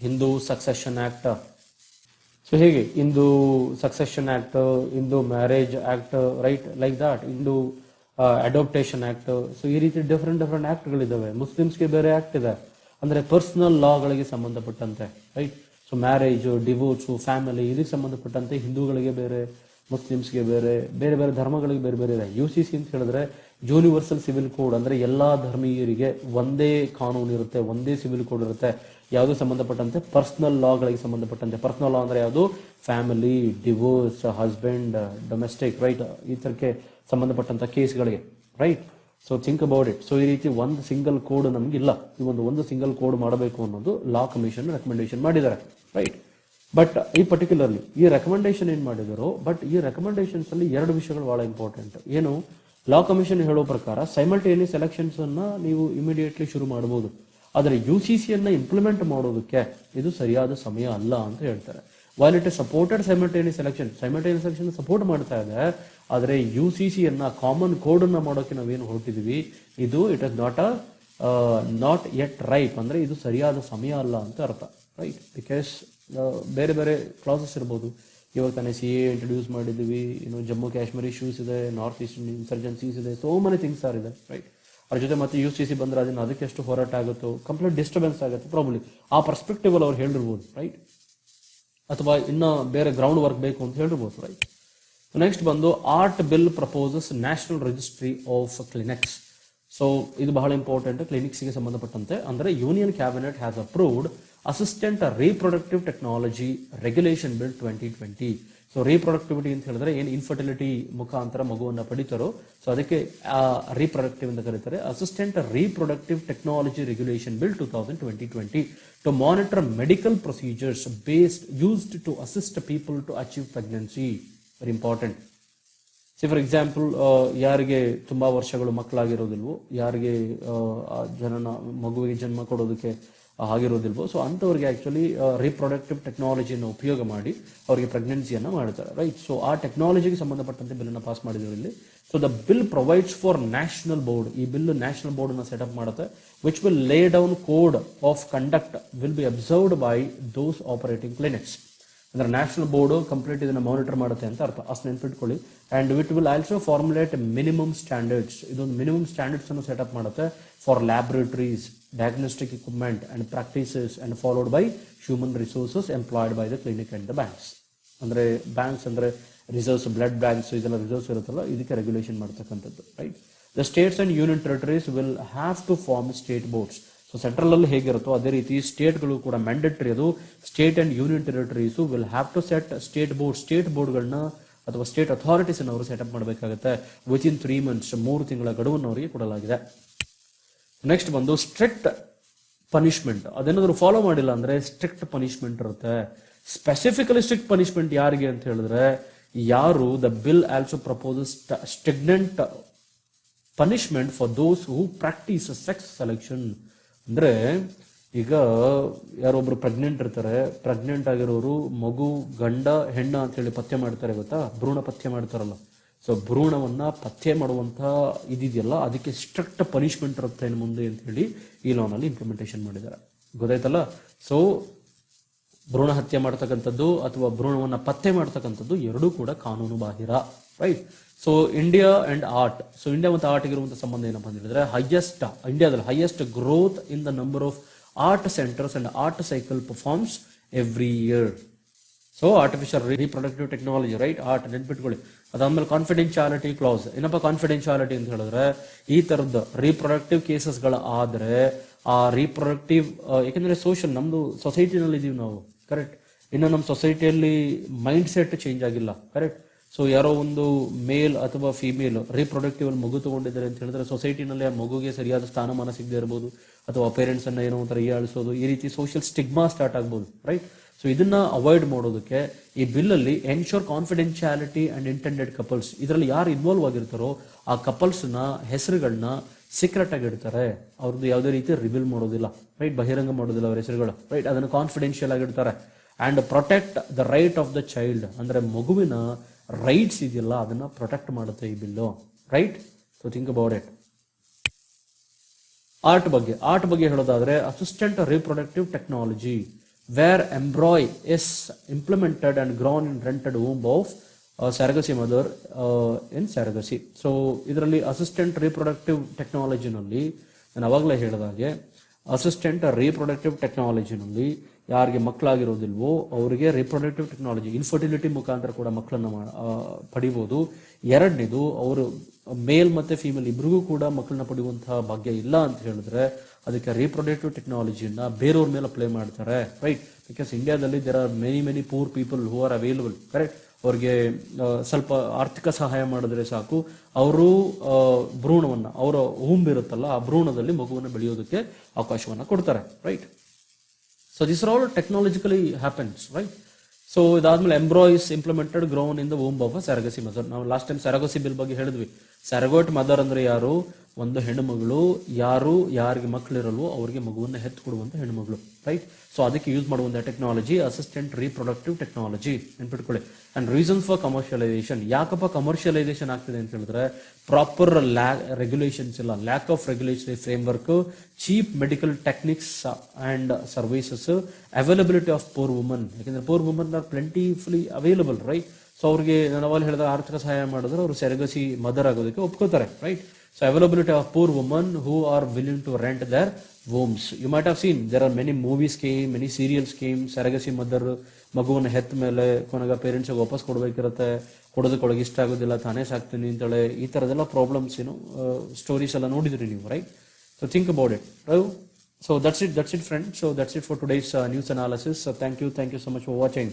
ಹಿಂದೂ ಸಕ್ಸೆಷನ್ ಆಕ್ಟ್. ಸೊ ಹೇಗೆ Hindu succession act, Hindu marriage act, right, like that, Hindu adaptation act. So ಈ ರೀತಿ ಡಿಫರೆಂಟ್ ಆಕ್ಟ್ಗಳಿದ್ದಾವೆ. ಮುಸ್ಲಿಮ್ಸ್ಗೆ ಬೇರೆ ಆಕ್ಟ್ ಇದೆ, ಅಂದ್ರೆ ಪರ್ಸನಲ್ ಲಾಗಳಿಗೆ ಸಂಬಂಧಪಟ್ಟಂತೆ, right. So marriage, divorce, family ಇದಕ್ಕೆ ಸಂಬಂಧಪಟ್ಟಂತೆ ಹಿಂದೂಗಳಿಗೆ ಬೇರೆ, ಮುಸ್ಲಿಮ್ಸ್ಗೆ ಬೇರೆ, ಬೇರೆ ಧರ್ಮಗಳಿಗೆ ಬೇರೆ ಇದೆ. UCC ಅಂತ ಹೇಳಿದ್ರೆ ಯೂನಿವರ್ಸಲ್ ಸಿವಿಲ್ ಕೋಡ್, ಅಂದ್ರೆ ಎಲ್ಲಾ ಧರ್ಮೀಯರಿಗೆ ಒಂದೇ ಕಾನೂನು ಇರುತ್ತೆ, ಒಂದೇ ಸಿವಿಲ್ ಕೋಡ್ ಇರುತ್ತೆ. ಯಾವುದು ಸಂಬಂಧಪಟ್ಟಂತೆ ಪರ್ಸನಲ್ ಲಾಗಳಿಗೆ ಸಂಬಂಧಪಟ್ಟಂತೆ. ಪರ್ಸನಲ್ ಲಾ ಅಂದ್ರೆ ಯಾವುದು, family, divorce, husband, domestic, right, ಈ ತರಕ್ಕೆ ಸಂಬಂಧಪಟ್ಟಂತ ಕೇಸ್ಗಳಿಗೆ, right. So think about it. So ಈ ರೀತಿ ಒಂದು ಸಿಂಗಲ್ ಕೋಡ್ ನಮಗಿಲ್ಲ. ಈ ಒಂದು ಸಿಂಗಲ್ ಕೋಡ್ ಮಾಡಬೇಕು ಅನ್ನೋದು ಲಾ ಕಮಿಷನ್ ರೆಕಮೆಂಡೇಶನ್ ಮಾಡಿದ್ದಾರೆ, ರೈಟ್. ಬಟ್ ಈ ಪರ್ಟಿಕ್ಯುಲರ್ಲಿ ಈ ರೆಕಮೆಂಡೇಶನ್ ಏನ್ ಮಾಡಿದ್ರು, ಬಟ್ ಈ ರೆಕಮೆಂಡೇಶನ್ಸ್ ಅಲ್ಲಿ 2 ವಿಷಯಗಳು ಬಹಳ ಇಂಪಾರ್ಟೆಂಟ್. ಏನು, ಲಾ ಕಮಿಷನ್ ಹೇಳೋ ಪ್ರಕಾರ ಸೈಮಲ್ಟೇನಿಯಸ್ ಎಲೆಕ್ಷನ್ಸ್ ಅನ್ನ ನೀವು ಇಮಿಡಿಯೇಟ್ಲಿ ಶುರು ಮಾಡಬಹುದು, ಆದರೆ UCC ಅನ್ನ ಇಂಪ್ಲಿಮೆಂಟ್ ಮಾಡೋದಕ್ಕೆ ಇದು ಸರಿಯಾದ ಸಮಯ ಅಲ್ಲ ಅಂತ ಹೇಳ್ತಾರೆ. While it is supported simultaneous election support ಮಾಡ್ತಾ ಇದೆ, ಆದರೆ UCC ಅನ್ನ ಕಾಮನ್ ಕೋಡ್ ಅನ್ನ ಮಾಡೋಕೆ ನಾವೇನು ಹೊರಟಿದೀವಿ, ಇದು it is not yet right, ಅಂದ್ರೆ ಇದು ಸರಿಯಾದ ಸಮಯ ಅಲ್ಲ ಅಂತ ಅರ್ಥ, ರೈಟ್. ಬಿಕಾಸ್ ಬೇರೆ ಕ್ಲಾಸಸ್ ಇರ್ಬೋದು. ಇವಾಗ ತಾನೇ CA ಇಂಟ್ರೊಡ್ಯೂಸ್ ಮಾಡಿದ್ದೀವಿ, ಜಮ್ಮು ಕಾಶ್ಮೀರ್ ಇಶ್ಯೂಸ್ ಇದೆ, ನಾರ್ತ್ ಈಸ್ಟರ್ನ್ ಇನ್ಸರ್ಜೆನ್ಸೀಸ್ ಇದೆ, ಸೋ ಮೆನಿ ಥಿಂಗ್ಸ್ ಆರ್ ಇದೆ, ರೈಟ್. ಅದ್ರ ಜೊತೆ ಮತ್ತೆ UCC ಬಂದ್ರೆ ಅದಕ್ಕೆ ಎಷ್ಟು ಹೋರಾಟ ಆಗುತ್ತೋ, ಕಂಪ್ಲೀಟ್ ಡಿಸ್ಟರ್ಬೆನ್ಸ್ ಆಗುತ್ತೆ ಪ್ರಾಬ್ಲಿ. ಆ ಪರ್ಸ್ಪೆಕ್ಟಿವ್ ಅಲ್ಲಿ ಅವ್ರು ಹೇಳಿರ್ಬೋದು, ರೈಟ್. ಅಥವಾ ಇನ್ನ ಬೇರೆ ಗ್ರೌಂಡ್ ವರ್ಕ್ ಬೇಕು ಅಂತ ಹೇಳಿರ್ಬೋದು, ರೈಟ್. ನೆಕ್ಸ್ಟ್ ಬಂದು ART bill proposes national registry of clinics. So ಇದು ಬಹಳ ಇಂಪಾರ್ಟೆಂಟ್ ಕ್ಲಿನಿಕ್ಸ್ಗೆ ಸಂಬಂಧಪಟ್ಟಂತೆ. ಅಂದ್ರೆ union cabinet has approved assistant reproductive technology regulation bill 2020. So reproductivity ಅಂತ ಹೇಳಿದ್ರೆ ಏನು ಇನ್ಫರ್ಟಿಲಿಟಿ ಮುಖಾಂತರ ಮಗುವನ್ನ ಪಡಿತಾರೋ, ಸೊ ಅದಕ್ಕೆ ರೀಪ್ರೊಡಕ್ಟಿವ್ ಅಂತ ಕರೀತಾರೆ. Assistant reproductive technology regulation bill 2020 to monitor medical procedures used to assist people to achieve pregnancy. Very important. For example, ಯಾರಿಗೆ ತುಂಬಾ ವರ್ಷಗಳು ಮಕ್ಕಳಾಗಿರೋದಿಲ್ವೋ, ಯಾರಿಗೆ ಮಗುವಿಗೆ ಜನ್ಮ ಕೊಡೋದಕ್ಕೆ ಆಗಿರೋದಿಲ್ವೋ, ಸೊ ಅಂಥವ್ರಿಗೆ ಆಕ್ಚುಲಿ ರೀಪ್ರೊಡಕ್ಟಿವ್ ಟೆಕ್ನಾಲಜಿಯನ್ನು ಉಪಯೋಗ ಮಾಡಿ ಅವರಿಗೆ ಪ್ರೆಗ್ನೆನ್ಸಿಯನ್ನು ಮಾಡ್ತಾರೆ, ರೈಟ್. ಸೊ ಆ ಟೆಕ್ನಾಲಜಿಗೆ ಸಂಬಂಧಪಟ್ಟಂತೆ ಬಿಲ್ ಅನ್ನು ಪಾಸ್ ಮಾಡಿದ್ರು ಇಲ್ಲಿ. So the bill provides for national board. ಈ ಬಿಲ್ ನ್ಯಾಷನಲ್ ಬೋರ್ಡ್ ಅನ್ನು ಸೆಟಪ್ ಮಾಡುತ್ತೆ, ವಿಚ್ ವಿಲ್ ಲೇ down code of conduct will be observed by those operating clinics. ಅಂದ್ರೆ ನ್ಯಾಷನಲ್ ಬೋರ್ಡ್ ಕಂಪ್ಲೀಟ್ ಇದನ್ನ ಮಾನಿಟರ್ ಮಾಡುತ್ತೆ ಅಂತ ಅರ್ಥ, ಅಷ್ಟು ನೆನ್ಪಿಟ್ಕೊಳ್ಳಿ. And it will also formulate minimum standards. ಇದೊಂದು ಮಿನಿಮಮ್ ಸ್ಟ್ಯಾಂಡರ್ಡ್ಸ್ ಅನ್ನು ಸೆಟಪ್ ಮಾಡುತ್ತೆ for laboratories, diagnostic equipment and practices and followed by human resources employed by the clinic and the banks. ಅಂದ್ರೆ ಬ್ಯಾಂಕ್ಸ್ ಅಂದ್ರೆ ರಿಸರ್ವ್ಸ್, ಬ್ಲಡ್ ಬ್ಯಾಂಕ್ಸ್, ಇದೆಲ್ಲ reserves ಇರುತ್ತಲ್ಲ, ಇದಕ್ಕೆ regulation ಮಾಡ್ತಕ್ಕಂಥದ್ದು, right. The states and union territories will have to form state boards. So central ಅಲ್ಲಿ ಹೇಗಿರುತ್ತೋ ಅದೇ ರೀತಿ ಸ್ಟೇಟ್ಗಳು ಕೂಡ ಮ್ಯಾಂಡೇಟರಿ. ಅದು state and union territories will have to set state board. State ಬೋರ್ಡ್ಗಳನ್ನ ಅಥವಾ ಸ್ಟೇಟ್ ಅಥಾರಿಟೀಸ್ ಅನ್ನು ಅವರು ಸೆಟಪ್ ಮಾಡಬೇಕಾಗುತ್ತೆ. ವಿತಿನ್ 3 months, 3 ತಿಂಗಳ ಗಡುವನ್ನು ಅವರಿಗೆ ಕೊಡಲಾಗಿದೆ. ನೆಕ್ಸ್ಟ್ ಬಂದು ಸ್ಟ್ರಿಕ್ಟ್ ಪನಿಷ್ಮೆಂಟ್. ಅದೇನಾದ್ರು ಫಾಲೋ ಮಾಡಿಲ್ಲ ಅಂದ್ರೆ ಸ್ಟ್ರಿಕ್ಟ್ ಪನಿಷ್ಮೆಂಟ್ ಇರುತ್ತೆ. ಸ್ಪೆಸಿಫಿಕಲಿ ಸ್ಟ್ರಿಕ್ಟ್ ಪನಿಷ್ಮೆಂಟ್ ಯಾರಿಗೆ ಅಂತ ಹೇಳಿದ್ರೆ, ಯಾರು the bill also proposes stringent punishment for those who practice sex selection. ಅಂದ್ರೆ ಈಗ ಯಾರೊಬ್ರು ಪ್ರೆಗ್ನೆಂಟ್ ಇರ್ತಾರೆ, ಪ್ರೆಗ್ನೆಂಟ್ ಆಗಿರೋರು ಮಗು ಗಂಡ ಹೆಣ್ಣ ಅಂತ ಹೇಳಿ ಪತ್ತೆ ಮಾಡ್ತಾರೆ, ಗೊತ್ತಾ, ಭ್ರೂಣ ಪತ್ತೆ ಮಾಡ್ತಾರಲ್ಲ. ಸೊ ಭ್ರೂಣವನ್ನ ಪತ್ತೆ ಮಾಡುವಂತ ಇದಿದೆಯಲ್ಲ, ಅದಕ್ಕೆ ಸ್ಟ್ರಿಕ್ಟ್ ಪನಿಷ್ಮೆಂಟ್ ಇರುತ್ತೆ ಇನ್ನು ಮುಂದೆ ಅಂತ ಹೇಳಿ ಈ ಲಾನಲ್ಲಿ ಇಂಪ್ಲಿಮೆಂಟೇಷನ್ ಮಾಡಿದ್ದಾರೆ, ಗೊತ್ತಾಯ್ತಲ್ಲ. ಸೊ ಭ್ರೂಣ ಹತ್ಯೆ ಮಾಡ್ತಕ್ಕಂಥದ್ದು ಅಥವಾ ಭ್ರೂಣವನ್ನ ಪತ್ತೆ ಮಾಡ್ತಕ್ಕಂಥದ್ದು ಎರಡೂ ಕೂಡ ಕಾನೂನು ಬಾಹಿರ, right. So India and art. So India ಮತ್ತು ಆರ್ಟ್ ಇರುವಂತಹ ಸಂಬಂಧ ಏನಪ್ಪ ಅಂತ ಹೇಳಿದ್ರೆ, ಇಂಡಿಯಾದಲ್ಲಿ highest growth in the number of art centres and art cycle performs every year. So artificial reproductive technology, right, art ನೆನ್ಪಿಟ್ಕೊಳ್ಳಿ. ಅದಾದ್ಮೇಲೆ ಕಾನ್ಫಿಡೆನ್ಶಿಯಾಲಿಟಿ ಕ್ಲಾಸ್. ಏನಪ್ಪ ಕಾನ್ಫಿಡೆನ್ಶಿಯಾಲಿಟಿ ಅಂತ ಹೇಳಿದ್ರೆ, ಈ ತರದ ರೀಪ್ರೊಡಕ್ಟಿವ್ ಕೇಸಸ್ಗಳ ಆದ್ರೆ ಆ ರೀಪ್ರೊಡಕ್ಟಿವ್, ಯಾಕಂದ್ರೆ ಸೋಷಿಯಲ್ ನಮ್ದು ಸೊಸೈಟಿನಲ್ಲಿ ಇದೀವಿ ನಾವು, ಕರೆಕ್ಟ್. ಇನ್ನು ನಮ್ಮ ಸೊಸೈಟಿಯಲ್ಲಿ ಮೈಂಡ್ ಸೆಟ್ ಚೇಂಜ್ ಆಗಿಲ್ಲ, ಕರೆಕ್ಟ್. ಸೊ ಯಾರೋ ಒಂದು ಮೇಲ್ ಅಥವಾ ಫಿಮೇಲ್ ರೀಪ್ರೊಡಕ್ಟಿವ್ ಅಲ್ಲಿ ಮಗು ತಗೊಂಡಿದ್ದಾರೆ ಅಂತ ಹೇಳಿದ್ರೆ ಸೊಸೈಟಿನಲ್ಲಿ ಆ ಮಗುಗೆ ಸರಿಯಾದ ಸ್ಥಾನಮಾನ ಸಿಗದೆ ಇರಬಹುದು, ಅಥವಾ ಪೇರೆಂಟ್ಸ್ ಅನ್ನ ಏನೋ ಒಂಥರ ಹೀಯಾಳಿಸೋದು, ಈ ರೀತಿ ಸೋಷಿಯಲ್ ಸ್ಟಿಗ್ಮಾ ಸ್ಟಾರ್ಟ್ ಆಗ್ಬೋದು, ರೈಟ್. ಸೊ ಇದನ್ನ ಅವಾಯ್ಡ್ ಮಾಡೋದಕ್ಕೆ ಈ ಬಿಲ್ ಅಲ್ಲಿ ensure confidentiality and intended couples, ಇದರಲ್ಲಿ ಯಾರು ಇನ್ವಾಲ್ವ್ ಆಗಿರ್ತಾರೋ ಆ ಕಪಲ್ಸ್ ನ ಹೆಸರುಗಳನ್ನ ಸೀಕ್ರೆಟ್ ಆಗಿ ಇಡ್ತಾರೆ. ಅವ್ರದ್ದು ಯಾವುದೇ ರೀತಿ ರಿವೀಲ್ ಮಾಡೋದಿಲ್ಲ, ರೈಟ್, ಬಹಿರಂಗ ಮಾಡೋದಿಲ್ಲ ಅವ್ರ ಹೆಸರುಗಳು, ರೈಟ್. ಅದನ್ನು ಕಾನ್ಫಿಡೆನ್ಶಿಯಲ್ ಆಗಿಡ್ತಾರೆ. And protect the right of the child, ಅಂದ್ರೆ ಮಗುವಿನ ರೈಟ್ಸ್ ಇದೆಯಲ್ಲ ಅದನ್ನ ಪ್ರೊಟೆಕ್ಟ್ ಮಾಡುತ್ತೆ ಈ bill, right. So think about it. ART ಬಗ್ಗೆ ಹೇಳೋದಾದ್ರೆ, assistant reproductive technology where embryo is implemented and grown in rented womb of surrogacy mother in surrogacy. So ಇದರಲ್ಲಿ assistant reproductive ಟೆಕ್ನಾಲಜಿನಲ್ಲಿ ನಾನು ಅವಾಗಲೇ ಹೇಳಿದಾಗೆ, ಅಸಿಸ್ಟೆಂಟ್ ರೀಪ್ರೊಡಕ್ಟಿವ್ ಟೆಕ್ನಾಲಜಿನಲ್ಲಿ ಯಾರಿಗೆ ಮಕ್ಕಳಾಗಿರೋದಿಲ್ವೋ ಅವರಿಗೆ ರೀಪ್ರೊಡಕ್ಟಿವ್ ಟೆಕ್ನಾಲಜಿ, ಇನ್ಫರ್ಟಿಲಿಟಿ ಮುಖಾಂತರ ಕೂಡ ಮಕ್ಕಳನ್ನ ಪಡಿಬಹುದು. ಎರಡನೇದು, ಅವರು ಮೇಲ್ ಮತ್ತೆ ಫೀಮೇಲ್ ಇಬ್ರಿಗೂ ಕೂಡ ಮಕ್ಕಳನ್ನ ಪಡೆಯುವಂತಹ ಭಾಗ್ಯ ಇಲ್ಲ ಅಂತ ಹೇಳಿದ್ರೆ ಅದಕ್ಕೆ ರೀಪ್ರೊಡಕ್ಟಿವ್ ಟೆಕ್ನಾಲಜಿಯನ್ನ ಬೇರೆಯವ್ರ ಮೇಲೆ ಅಪ್ಲೈ ಮಾಡ್ತಾರೆ, ರೈಟ್. ಬಿಕಾಸ್ ಇಂಡಿಯಾದಲ್ಲಿ there are many poor people who are available, correct. ಅವ್ರಿಗೆ ಸ್ವಲ್ಪ ಆರ್ಥಿಕ ಸಹಾಯ ಮಾಡಿದ್ರೆ ಸಾಕು, ಅವರು ಭ್ರೂಣವನ್ನ, ಅವರ ಹೂಂಬ್ ಇರುತ್ತಲ್ಲ ಆ ಭ್ರೂಣದಲ್ಲಿ ಮಗುವನ್ನು ಬೆಳೆಯೋದಕ್ಕೆ ಅವಕಾಶವನ್ನ ಕೊಡ್ತಾರೆ, right. So these are all technologically happens, right? So ಇದಾದ್ಮೇಲೆ embryo is implemented grown in the womb of a surrogacy mother. ನಾವು ಲಾಸ್ಟ್ ಟೈಮ್ ಸ್ಯಾರಗಸಿ ಬಿಲ್ ಬಗ್ಗೆ ಹೇಳಿದ್ವಿ. ಸ್ಯಾರಗೋಟ್ ಮದರ್ ಅಂದ್ರೆ ಯಾರು? ಒಂದು ಹೆಣ್ಣು ಮಗಳು, ಯಾರಿಗೆ ಮಕ್ಕಳಿರಲ್ವೋ ಅವರಿಗೆ ಮಗುವನ್ನ ಹೆತ್ತು ಕೊಡುವಂತ ಹೆಣ್ಣು ಮಗಳು, ರೈಟ್. ಸೊ ಅದಕ್ಕೆ ಯೂಸ್ ಮಾಡುವಂತ ಟೆಕ್ನಾಲಜಿ ಅಸಿಸ್ಟೆಂಟ್ ರೀಪ್ರೊಡಕ್ಟಿವ್ ಟೆಕ್ನಾಲಜಿ, ನೆನ್ಪಿಟ್ಕೊಳ್ಳಿ. And reasons for commercialisation. ಯಾಕಪ್ಪ ಕಮರ್ಷಿಯಲೈಸೇಷನ್ ಆಗ್ತಿದೆ ಅಂತ ಹೇಳಿದ್ರೆ, ಪ್ರಾಪರ್ ರೆಗ್ಯುಲೇಷನ್ಸ್ ಇಲ್ಲ, lack of regulatory framework, cheap medical techniques and services, availability of poor woman. ಯಾಕಂದ್ರೆ poor woman are plentifully available, right. So ಅವ್ರಿಗೆ ನಾನು ಅವಾಗ ಹೇಳಿದ ಆರ್ಥಿಕ ಸಹಾಯ ಮಾಡಿದ್ರೆ ಅವರು ಸೆರಗಸಿ ಮದರ್ ಆಗೋದಕ್ಕೆ ಒಪ್ಕೋತಾರೆ, right. So availability of poor women who are willing to rent their wombs. You might have seen there are many movies came, many serials came. Surrogacy mother ಮಗುವನ್ನು ಹೆತ್ತ ಮೇಲೆ ಕೊನೆಗೆ ಪೇರೆಂಟ್ಸ್ ವಾಪಸ್ ಕೊಡಬೇಕಿರುತ್ತೆ, ಕೊಡೋದಕ್ಕೊಳಗೆ ಇಷ್ಟ ಆಗೋದಿಲ್ಲ, ತಾನೇ ಸಾಕ್ತೀನಿ ಅಂತೇಳಿ ಈ ತರದೆಲ್ಲ ಪ್ರಾಬ್ಲಮ್ಸ್ ಸ್ಟೋರೀಸ್ ಎಲ್ಲ ನೋಡಿದ್ರಿ ನೀವು, right. So think about it. So that's it friends. So that's it for today's news analysis. Thank you so much for watching.